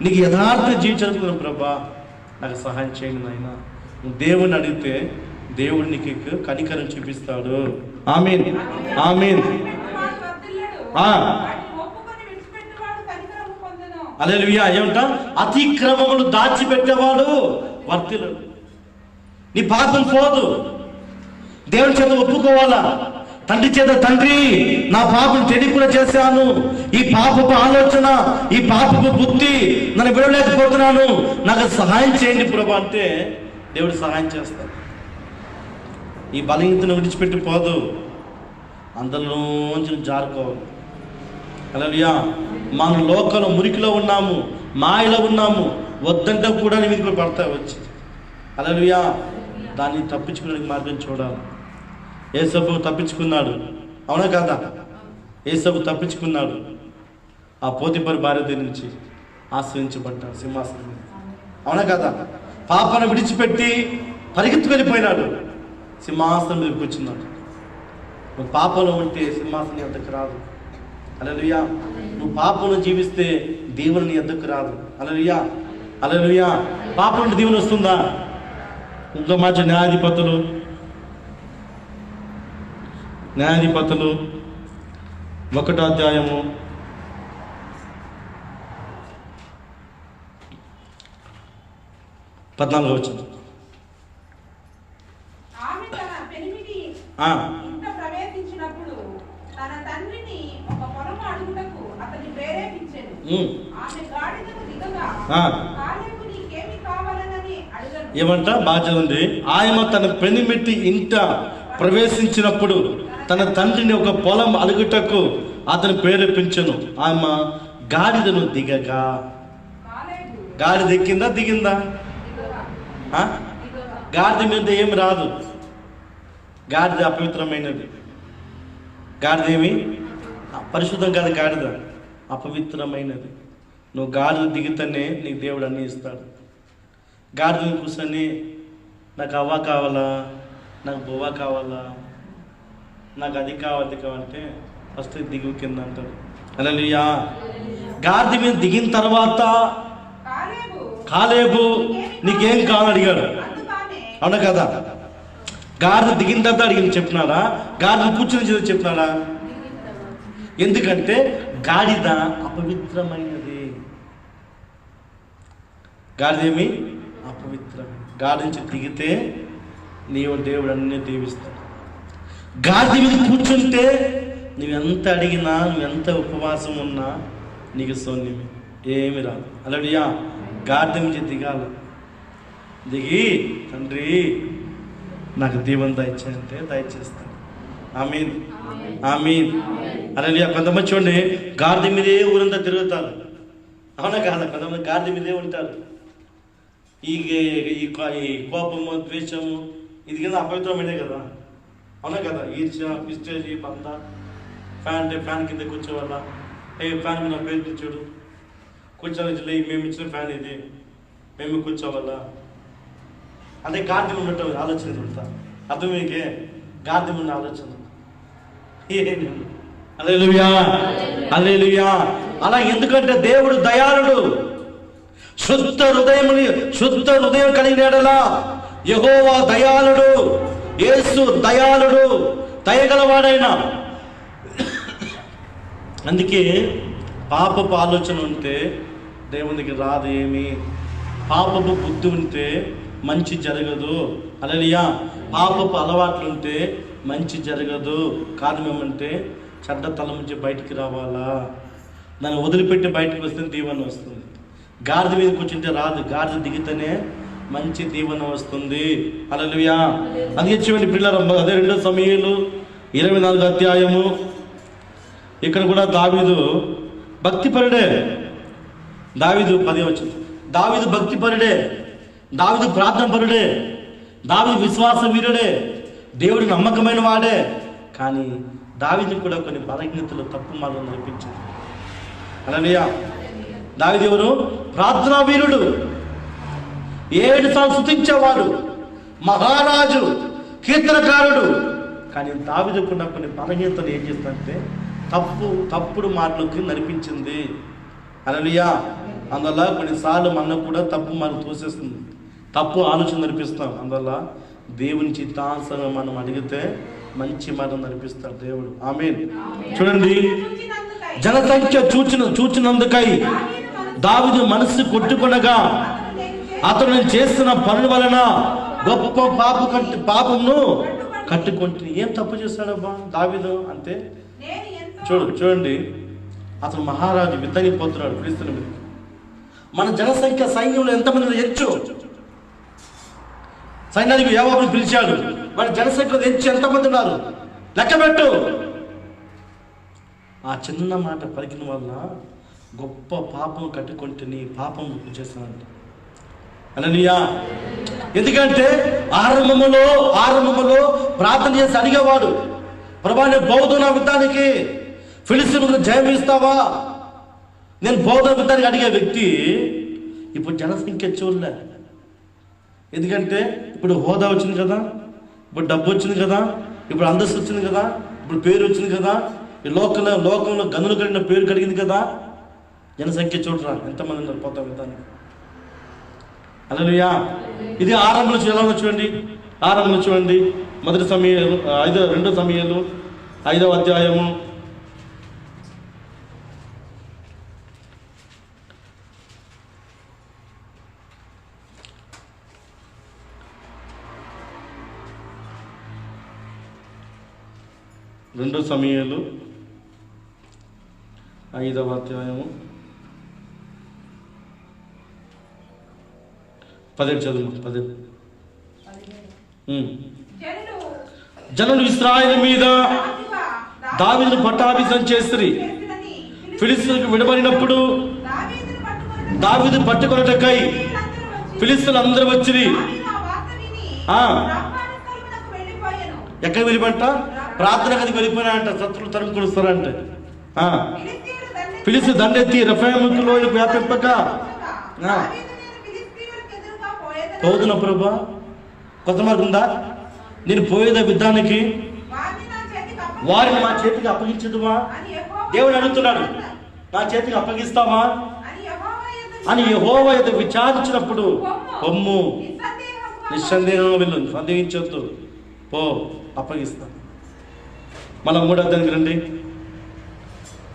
నీకు యథార్థ జీవించాలనుకున్నాను ప్రభా, నాకు సహాయం చేయండి నాయన. నువ్వు దేవుని అడిగితే దేవుడు నీకు కనికరం చూపిస్తాడు. ఆమేన్, ఆమేన్. హల్లెలూయా. ఏమంట? అతిక్రమములు దాచిపెట్టేవాడు వర్ధిల్లడు. నీ పాపం పోదు, దేవుని చేత ఒప్పుకోవాలా. తండ్రి చేత, తండ్రి నా పాపం తెలియకుండా చేశాను, ఈ పాపపు ఆలోచన, ఈ పాపపు బుద్ధి నన్ను విడలేకపోతున్నాను, నాకు సహాయం చేయండి ప్రభు అంటే దేవుడు సహాయం చేస్తాడు. ఈ బలహీనతను విడిచిపెట్టి పోదు, అందులోంచి జారుకోవాలి. హల్లెలూయా. మనం లోకంలో మురికిలో ఉన్నాము, మాయలో ఉన్నాము, వద్దంటే కూడా నీ మీదకి పడతాయి వచ్చి. హల్లెలూయా. దాన్ని తప్పించుకోవడానికి మార్గం చూడాలి. యేసబ్బు తప్పించుకున్నాడు, అవునా కదా? యేసబ్బు తప్పించుకున్నాడు. ఆ పోతీఫరు భార్య దగ్గర నుంచి ఆశ్రయించబడ్డాడు సింహాసనం మీద, అవునా కదా? పాపాన్ని విడిచిపెట్టి పరిగెత్తుకెళ్ళిపోయినాడు, సింహాసనం మీద కూర్చున్నాడు. నువ్వు పాపంలో ఉంటే సింహాసనం ఎద్దకు రాదు. హల్లెలూయా. నువ్వు పాపంలో జీవిస్తే దేవుని నీ ఎద్దకు రాదు. హల్లెలూయా. హల్లెలూయా. పాపం నుండి దేవుని వస్తుందా? ఇంకో మాట, న్యాయాధిపతులు 1వ అధ్యాయము 14వ వచనం. ఆమె తన పెనిమిటి ఇంట ప్రవేశించినప్పుడు తన తండ్రిని ఒక పొలము అడుగుటకు అతన్ని ప్రేరేపించెను. ఆమె గాడిదకు దిగగా కాలేబు నీకేమి కావాలనని అడగను. ఏమంట? బాధ్యత ఉంది. ఆయన తన పెనిమిటి ఇంట ప్రవేశించినప్పుడు తన తండ్రిని ఒక పొలం అడుగుటకు అతను ప్రేరేపించెను. ఆమె గాడిదను దిగగా, గాడిద ఎక్కిందా దిగిందా? గాడిద మీద ఏమి రాదు. గాడిద అపవిత్రమైనది. గాడిద ఏమి పరిశుద్ధం కాదు, గాడిద అపవిత్రమైనది. నువ్వు గాడిద దిగితేనే నీకు దేవుడు అన్నీ ఇస్తాడు. గాడిద కూర్చొని నాకు అవ్వ కావాలా, నాకు బువ్వ కావాలా, నాకు అది కావాలంటే ఫస్ట్ దిగు కింద అంటారు. హల్లెలూయా. గాడిద మీద దిగిన తర్వాత కాలేబు నీకేం కావాలని అడిగాడు, అవునా కదా? గాడిద దిగిన తర్వాత అడిగింది చెప్పినాడా? గాడిద కూర్చుని చెప్పినాడా? ఎందుకంటే గాడిద అపవిత్రమైనది. గాడిద ఏమి అపవిత్రమైనది. గాడిద నుంచి దిగితే నీవు దేవుడు అన్నీ దీవిస్తాడు. గాడిద మీద కూర్చుంటే నువ్వెంత అడిగినా, నువ్వెంత ఉపవాసం ఉన్నా నీకు శూన్యమే, ఏమి రాదు. హల్లెలూయా. గాడిద నుంచి దిగాల, దిగి తండ్రి నాకు దీవెన దయచేయంటే దయచేస్తాను. ఆమీన్, ఆమీన్. హల్లెలూయా. కొంతమంది చూడండి గాడిద మీదే ఊరంతా తిరుగుతారు, అవునా కాదా? కొంతమంది గాడిద మీదే ఉంటారు. ఈ కోపము, ద్వేషము ఇది కింద అపవిత్రమైనదే కదా, అవునా కదా? ఈర్ష్య, పిస్టేజ్, బంద, ఫ్యాన్ కింద కూర్చోవాలా, ఫ్యాన్ మీద పేరు చూడు, కూర్చోవాలి, మేము ఇచ్చిన ఫ్యాన్ ఇది, మేము కూర్చోవాలా అంటే గాడిద ఉన్నట్టు ఆలోచన ఉంటా. అర్థం మీకే? గాడిద ఉన్న ఆలోచన. హల్లెలూయా, హల్లెలూయా. అలా ఎందుకంటే దేవుడు దయాళుడు, శుద్ధ హృదయం కలిగినలా యెహోవా దయాళుడు, యేసు దయాళుడు, దయగలవాడైనా. అందుకే పాపపు ఆలోచన ఉంటే దేవునికి రాదు ఏమి. పాపపు బుద్ధి ఉంటే మంచి జరగదు. హల్లెలూయా. పాపపు అలవాట్లు ఉంటే మంచి జరగదు. కారణం ఏమంటే చెడ్డ తల నుంచి బయటికి రావాలా, దాన్ని వదిలిపెట్టి బయటకు వస్తే దీవెన వస్తుంది. గాడిద మీద కూర్చుంటే రాదు, గాడిద దిగితేనే మంచి దీవెన వస్తుంది. హల్లెలూయా. అందుకే చూడండి పిల్లలు, అదే 2 సమూయేలు 24వ అధ్యాయము. ఇక్కడ కూడా దావీదు భక్తిపరుడే. దావీదు 10వ వచనం. దావీదు భక్తిపరుడే, దావీదు ప్రార్థన పరుడే, దావీదు విశ్వాస వీరుడే, దేవుడికి నమ్మకమైన వాడే. కానీ దావీదు కూడా కొన్ని బలహీనతలు, తప్పు మార్గం నడిపించాడు. హల్లెలూయా. దావీదు ఎవరు? ప్రార్థనా వీరుడు, 7 సార్లు స్తుతించేవాడు, మహారాజు, కీర్తనకారుడు. కానీ దావీదు కూడా కొన్ని బలహీనతలు ఏం చేస్తుందంటే తప్పుడు మాటలకి నడిపించింది. హల్లెలూయా. అందువల్ల కొన్నిసార్లు మనం కూడా తప్పు మనం తోసేస్తుంది, తప్పు ఆలోచన నడిపిస్తాం. అందువల్ల దేవుని చిత్తానుసారం మనం అడిగితే మంచి మనం నడిపిస్తాడు దేవుడు. ఆమేన్. చూడండి, జనసంఖ్య చూచినందుకై దావీదు మనసు కొట్టుకొనగా అతను చేస్తున్న పనుల వలన గొప్ప పాపమును కట్టుకుంటుంది. ఏం తప్పు చేస్తాడబ్బా దావీదు అంటే? చూడండి, అతను మహారాజు విత్తనిపోతున్నాడు ఫిలిష్తీయుల మీద. మన జనసంఖ్య సైన్యంలో ఎంతమంది హెచ్చు. సైన్యానికి యోవాబును పిలిచాడు, వాడి జనసంఖ్యలో ఎంచి ఎంతమంది ఉన్నారు లెక్క పెట్టు. ఆ చిన్న మాట పలికిన వల్ల గొప్ప పాపం కట్టుకుంటుని పాపం చేస్తానంట. హల్లెలూయా. ఎందుకంటే ఆరంభములో ప్రార్థన చేసి అడిగేవాడు, ప్రభా నేను బౌద్ధన యుద్ధానికి ఫిలిస్తీయులకు జయం ఇస్తావా, నేను బౌద్ధ యుద్ధానికి అడిగే వ్యక్తి ఇప్పుడు జనసంఖ్య చూడలే. ఎందుకంటే ఇప్పుడు హోదా వచ్చింది కదా, ఇప్పుడు డబ్బు వచ్చింది కదా, ఇప్పుడు అంతస్తు వచ్చింది కదా, ఇప్పుడు పేరు వచ్చింది కదా, ఈ లోకంలో గనులు కలిగిన పేరు కలిగింది కదా, జనసంఖ్య చూడరా ఎంతమంది ఉన్నారు పోతా యుద్ధానికి. హల్లెలూయా. ఇది ఆరంభంలో చూడండి, ఆరంభంలో చూడండి. మొదటి సమయాలు 2 సమయాలు 5వ అధ్యాయము 2 సమయాలు 5వ అధ్యాయము 17 చదువు 17. జనులు ఇశ్రాయేలు మీద దావీదును పట్టాభిషేకం చేసిరి. ఫిలిస్తీయులకు విడబడినప్పుడు దావీదు పట్టుకొనుటకై ఫిలిస్తీయులు అందరూ వచ్చిరి. ఎక్కడ వెళ్ళిపోంట? ప్రార్థన గదికి వెళ్ళిపోయినాయంట. శత్రులు తరుము కొడుస్తారంటే ఫిలిస్తీయులు దండెత్తి రఫాయిములో వ్యాపింపక పోదున ప్రభా కొత్త మార్గం ఉందా? నేను పోయేదా యుద్ధానికి, వారిని మా చేతికి అప్పగించదువా? దేవుడు అడుగుతున్నాడు, నా చేతికి అప్పగిస్తావా అని యెహోవా యొద్ద విచారించినప్పుడు పొమ్ము, నిస్సందేహం వెళ్ళు, సందేహించొద్దు, పో అప్పగిస్తా. మళ్ళా 3వ అధ్యాయానికి రండి.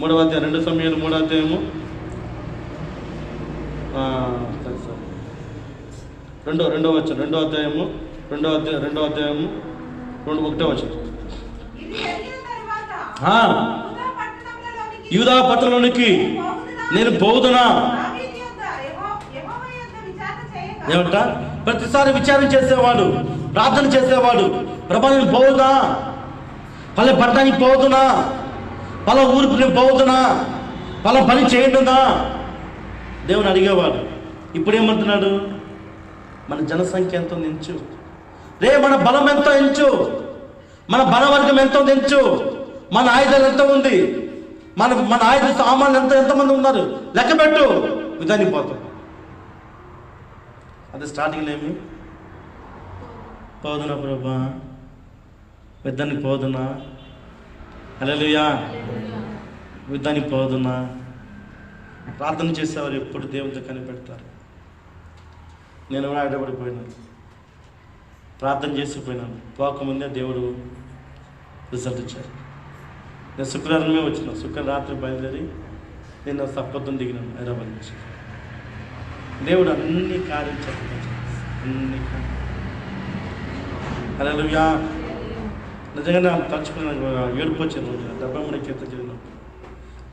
3వ అధ్యాయం 2 సమయాలు 3వ అధ్యాయము 2వ వచనం 2వ అధ్యాయము 1వ వచనం. యూదా పట్టణంలోనికి నేను పోదునా. ఏమంట? ప్రతిసారి విచారణ చేసేవాడు, ప్రార్థన చేసేవాడు, ప్రభా నేను పోదునా, పల్లె పట్టణానికి పోదునా, పల ఊరికి నేను పోదునా, పల పని చేయండునా దేవుని అడిగేవాడు. ఇప్పుడు ఏమంటున్నాడు? మన జనసంఖ్య ఎంతో ఎంచు, రే మన బలం ఎంతో ఎంచు, మన బలవర్గం ఎంతో ఎంచు, మన ఆయుధాలు ఎంత ఉంది, మన ఆయుధ సామాన్లు ఎంతమంది ఉన్నారు లెక్క పెట్టు, విధానికి పోతాం. అది స్టార్టింగ్లో ఏమి పోదునా ప్రభా, యుద్ధానికి పోదునా, హల్లెలూయా, యుద్ధానికి పోదునా. ప్రార్థన చేసేవారు ఎప్పుడు దేవునితో కనిపెడతారు. నేను కూడా అడ్డపడిపోయినాను, ప్రార్థన చేసిపోయినాను, పోకముందే దేవుడు రిజల్ట్ ఇచ్చారు. నేను శుక్రవారమే వచ్చిన, శుక్రవారం రాత్రి బయలుదేరి నేను సప్పొద్దున దిగినాను హైదరాబాద్ నుంచి. దేవుడు అన్ని కార్యం చెప్పారు, అన్ని కార్యం. హల్లెలూయా. నిజంగా తలుచుకుని ఏడుపు వచ్చే రోజు 73 కీర్తన చదివినప్పుడు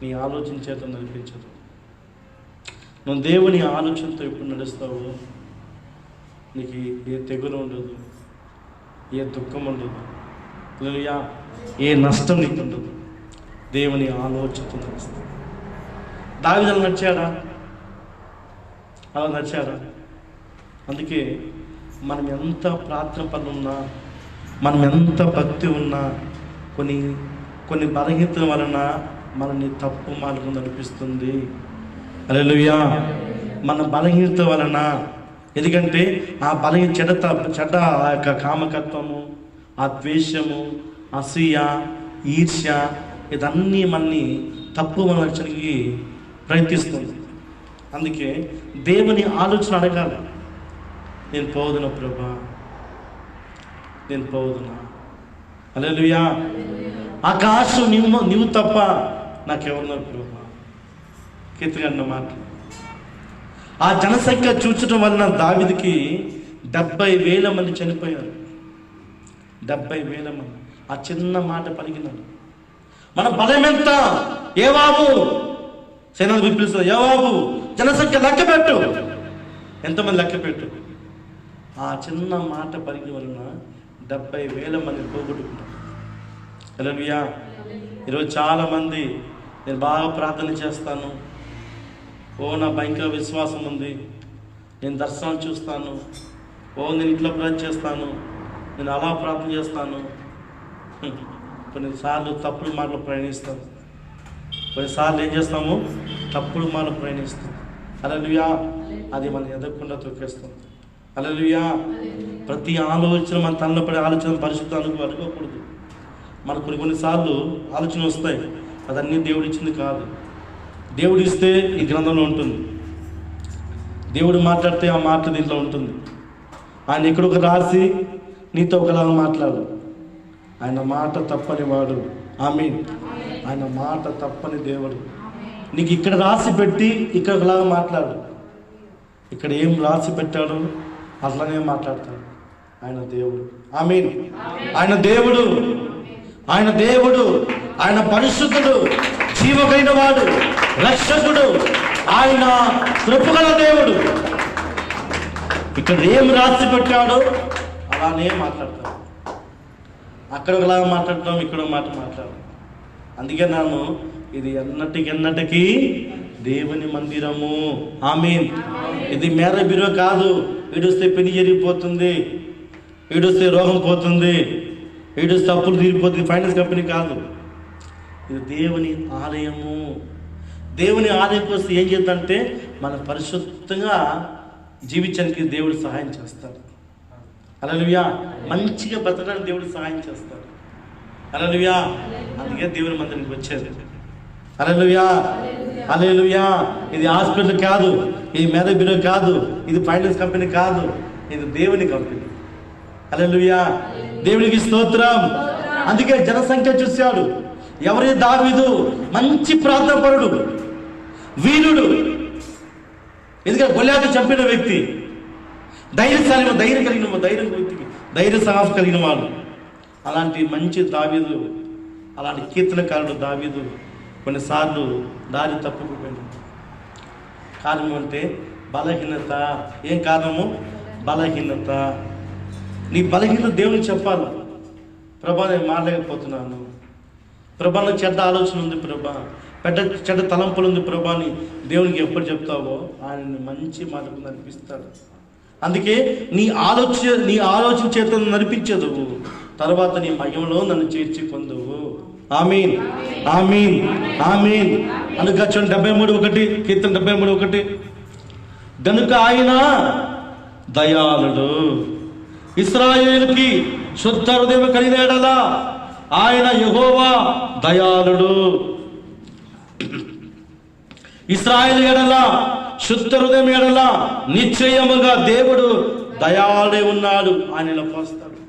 నీ ఆలోచన చేత నడిపించదు. నువ్వు దేవుని ఆలోచనతో ఎప్పుడు నడుస్తావు, నీకు ఏ తెగులు ఉండదు, ఏ దుఃఖం ఉండదు, హల్లెలూయా, ఏ నష్టం నీకు ఉండదు. దేవుని ఆలోచనతో నడుస్తావు. దావీదు అలా నడిచాడా? అలా నడిచాడా? అందుకే మనం ఎంత ప్రార్థన పనులు ఉన్నా, మనం ఎంత భక్తి ఉన్నా, కొన్ని బలహీనతల వలన మనల్ని తప్పు మార్గం నడిపిస్తుంది. హల్లెలూయా. మన బలహీనత వలన, ఎందుకంటే ఆ బలహీన చెడ్డ ఆ యొక్క కామకత్వము, ఆ ద్వేషము, అసూయ, ఈర్ష్య, ఇదన్నీ మనని తప్పు మార్చడానికి ప్రయత్నిస్తుంది. అందుకే దేవుని ఆలోచన అడగాలి. నేను పోదునా ప్రభా, నేను పోదునా. హల్లెలూయా. ఆకాశం నువ్వు తప్ప నాకెవరున్నారు ప్రభా. కీర్తన మాట. ఆ జనసంఖ్య చూచడం వలన దావీదుకి 70,000 మంది చనిపోయారు. 70,000 మంది ఆ చిన్న మాట పలికినాడు. మన బలం ఎంత? యోవాబు సేనాధిపతి పిలుస్తారు, యోవాబు జనసంఖ్య లెక్క పెట్టు, ఎంతమంది లెక్క పెట్టు. ఆ చిన్న మాట పలికిన వలన 70,000 మందిని పోగొట్టుకుంటారు. హల్లెలూయా. ఈరోజు చాలామంది నేను బాగా ప్రార్థన చేస్తాను, నా భయంకర విశ్వాసం ఉంది, నేను దర్శనం చూస్తాను, నేను ఇట్లా ప్రార్థన చేస్తాను, నేను అలా ప్రార్థన చేస్తాను. కొన్నిసార్లు తప్పుడు మాటలు ప్రయాణిస్తాం. కొన్నిసార్లు ఏం చేస్తాము? తప్పుడు మాటలు ప్రయాణిస్తాం. హల్లెలూయా. అది మనం ఎదగకుండా తొక్కేస్తాం. హల్లెలూయా. ప్రతి ఆలోచన మన తనలో పడే ఆలోచన పరిశుద్ధానికి అడగకూడదు. మనకు కొన్నిసార్లు ఆలోచన వస్తాయి, అదన్నీ దేవుడు ఇచ్చింది కాదు. దేవుడు ఇస్తే ఈ గ్రంథంలో ఉంటుంది, దేవుడు మాట్లాడితే ఆ మాట దీంట్లో ఉంటుంది. ఆయన ఎక్కడొక రాసి నీతో ఒకలాగా మాట్లాడు. ఆయన మాట తప్పని వాడు. ఆమేన్. ఆయన మాట తప్పని దేవుడు. నీకు ఇక్కడ రాసి పెట్టి ఇక్కడ ఒకలాగా మాట్లాడు, ఇక్కడ ఏం రాసి పెట్టాడు అట్లనే మాట్లాడతాడు. ఆయన దేవుడు. ఆమేన్. ఆయన దేవుడు, ఆయన దేవుడు, ఆయన పరిశుద్ధుడు, జీవమైన వాడు, రక్షకుడు, ఆయన కృపగల దేవుడు. ఇక్కడ ఏం రాసి పెట్టాడో అలానే మాట్లాడతాడు. అక్కడ ఒకలాగా మాట్లాడతాం, ఇక్కడ మాట మాట్లాడతాం. అందుకే నేను ఇది ఎన్నటికి దేవుని మందిరము. ఆమేన్. ఇది మేర బిరో కాదు. వీడొస్తే పెళ్లి జరిగిపోతుంది, వీడొస్తే రోగం పోతుంది, వీడొస్తే అప్పులు తీరిపోతుంది, ఫైనాన్స్ కంపెనీ కాదు. ఇది దేవుని ఆలయము. దేవుని ఆలయంకి వస్తే ఏం చేద్దంటే మనం పరిశుద్ధంగా జీవించడానికి దేవుడు సహాయం చేస్తాడు. హల్లెలూయా. మంచిగా బ్రతకడానికి దేవుడు సహాయం చేస్తాడు. హల్లెలూయా. అందుకే దేవుని మందిరానికి వచ్చేది. హల్లెలూయా. హల్లెలూయా. ఇది హాస్పిటల్ కాదు, ఇది మేధ బ్యూరో కాదు, ఇది ఫైనాన్స్ కంపెనీ కాదు, ఇది దేవుని కంపెనీ. హల్లెలూయా. దేవునికి స్తోత్రం. అందుకే జనసంఖ్య చూశాడు. ఎవరి? దావీదు మంచి ప్రార్థనాపరుడు, వీరుడు. ఎందుకంటే గొల్యాతు చంపిన వ్యక్తి, ధైర్యం కలిగిన వ్యక్తికి ధైర్య సాహసం కలిగిన వాడు. అలాంటి మంచి దావీదు, అలాంటి కీర్తనకారుడు దావీదు కొన్నిసార్లు దారి తప్పుకుపోయింది. కారణం అంటే బలహీనత. ఏం కారణము? బలహీనత. నీ బలహీనత దేవునికి చెప్పాలి. ప్రభా నేను మారలేకపోతున్నాను, ప్రభా నాకు చెడ్డ ఆలోచన ఉంది, ప్రభా చెడ్డ తలంపులు ఉంది ప్రభా అని దేవునికి ఎప్పుడు చెప్తావో ఆయన మంచి మాటకు నడిపిస్తాడు. అందుకే నీ ఆలోచన చేత నడిపించదువు, తర్వాత నీ మహిమలో నన్ను చేర్చి పొందువు. ఆమీన్, ఆమీన్, ఆమీన్. అందుక 73:1 కీర్తన 73:1 గనుక ఆయన దయాళుడు, ఇశ్రాయేలుకి శుద్ధ హృదయం కలిగిన యెడల ఆయన యెహోవా దయాళుడు. ఇశ్రాయేలు ఎడల శుద్ధ హృదయం ఎడల నిశ్చయముగా దేవుడు దయాళుడై ఉన్నాడు. ఆయన పోస్తాడు.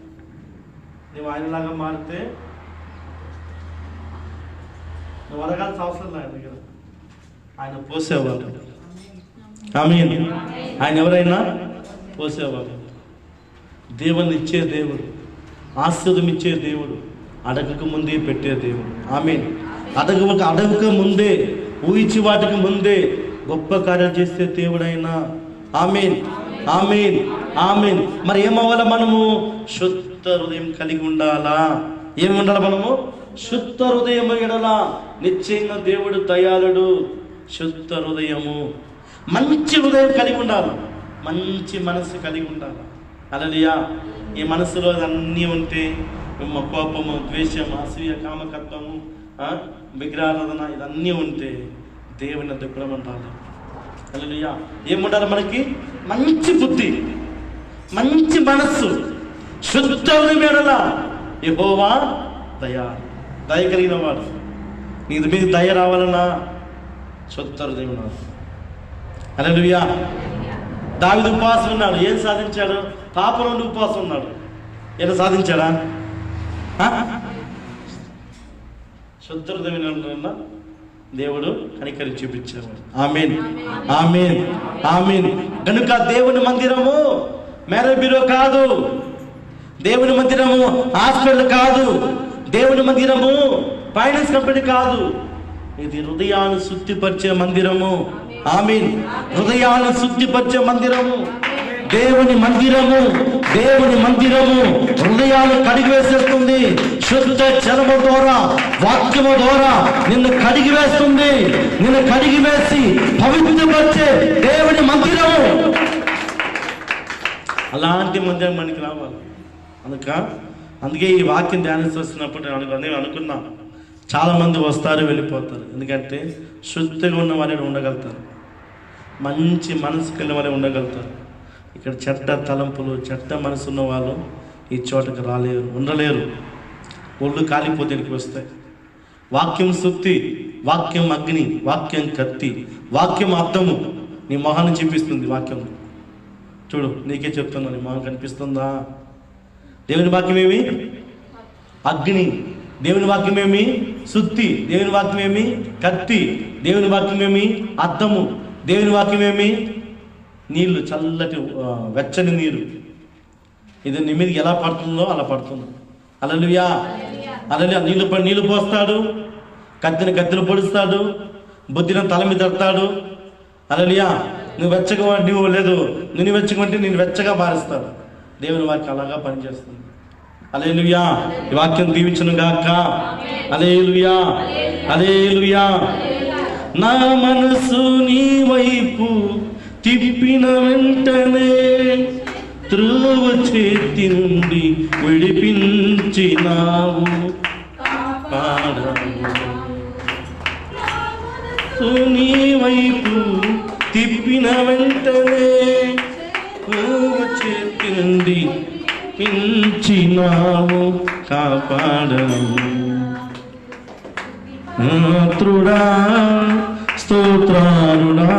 నువ్వు ఆయనలాగా మారితే నువ్వు అడగాల్సిన అవసరం లేదు కదా, ఆయన పోసేవాడు. ఆమేన్. ఆయన ఎవరైనా పోసేవాడు. దేవుని ఇచ్చే దేవుడు, ఆశీర్వాదం ఇచ్చే దేవుడు, అడగక ముందే పెట్టే దేవుడు. ఆమేన్. అడగక ముందే, ఊహించి వాటికి ముందే గొప్ప కార్యాలు చేసే దేవుడైనా. ఆమేన్, ఆమేన్, ఆమేన్. మరి ఏమవ్వాలా? మనము శుద్ధ హృదయం కలిగి ఉండాలా. ఏమి ఉండాలి? మనము శుద్ధ హృదయము ఎడల నిశ్చయంగా దేవుడు దయాళుడు. శుద్ధ హృదయము, మంచి హృదయం కలిగి ఉండాలి, మంచి మనసు కలిగి ఉండాలి. హల్లెలూయా. ఈ మనసులో అన్నీ ఉంటే కోపము, ద్వేషము, అసూయ, కామకత్వము, విగ్రహారాధన ఇదన్నీ ఉంటే దేవుని దగ్గర ఉండాలి. హల్లెలూయా. ఏముండాలి మనకి? మంచి బుద్ధి, మంచి మనస్సు, శుద్ధ హృదయం. యెహోవా దయ కలిగిన వాడు. నీ మీద దయ రావాలన్నా శుద్ధ హృదయం ఉన్నాడు. హల్లెలూయా. దావీదు ఉపవాసం ఉన్నాడు. ఏం సాధించాడు? పాపం నుండి ఉపవాసం ఉన్నాడు. ఏదో సాధించాడా? శుద్ధ హృదయం దేవుడు కనికరి చూపించాడు. ఆమేన్, ఆమేన్, ఆమేన్. కనుక దేవుని మందిరము మేర బ్యూరో కాదు, దేవుని మందిరము హాస్పిటల్ కాదు, దేవుని మందిరము ఫైనాన్స్ కంపెనీ కాదు. ఇది హృదయాన్ని శుద్ధిపరిచే మందిరము. ఆమేన్. హృదయాన్ని శుద్ధిపరిచే మందిరము. దేవుని మందిరము హృదయాలు కడిగివేసేస్తుంది. శుద్ధ జలము ద్వారా, వాక్యము ద్వారా నిన్ను కడిగివేస్తుంది. నిన్ను కడిగివేసి పవిత్రపరిచే దేవుని మందిరము. అలాంటి మందిరం మనకి రావాలి. అందుకే ఈ వాక్యం ధ్యానిస్తూ వస్తున్నప్పుడు నేను అనుకున్నా, చాలా మంది వస్తారు వెళ్ళిపోతారు. ఎందుకంటే శుద్ధిగా ఉన్న వారిని ఉండగలుగుతారు, మంచి మనసు కలిగిన వారే ఉండగలుగుతారు. ఇక్కడ చెడ్డ తలంపులు, చెడ్డ మనసు ఉన్న వాళ్ళు ఈ చోటకు ఉండలేరు. ఒళ్ళు కాలిపోతే ఇక్కడికి వస్తాయి. వాక్యం సుత్తి, వాక్యం అగ్ని, వాక్యం కత్తి, వాక్యం అర్థము నీ మొహాన్ని చూపిస్తుంది. వాక్యం చూడు, నీకే చెప్తున్నా, నీ మొహం కనిపిస్తుందా? దేవుని వాక్యం ఏమి అగ్ని, దేవుని వాక్యం ఏమి సుత్తి, దేవుని వాక్యం ఏమి కత్తి, దేవుని వాక్యం ఏమి అద్దము, దేవుని వాక్యం ఏమి నీళ్లు, చల్లటి వెచ్చని నీరు. ఇది నీ మీదకి ఎలా పడుతుందో అలా పడుతుంది. హల్లెలూయా, హల్లెలూయా. నీళ్లు పోస్తాడు, కత్తిని పొడుస్తాడు, బుద్ధిని తల మీద తడతాడు. హల్లెలూయా. నువ్వు వెచ్చగమంటే నేను వెచ్చగా మారుస్తాడు. దేవుని వాక్యం అలాగా పనిచేస్తుంది. హల్లెలూయా. ఈ వాక్యం దీవించును గాక. హల్లెలూయా, హల్లెలూయా. నా మనసు నీ వైపు తిప్పిన వెంటనే త్రోవ చేతి నుండి విడిపించినావు. నీ వైపు తిప్పిన వెంటనే త్రోవ చేతి నుండి పించినావు, కాపాడవు. స్తోత్రారుడా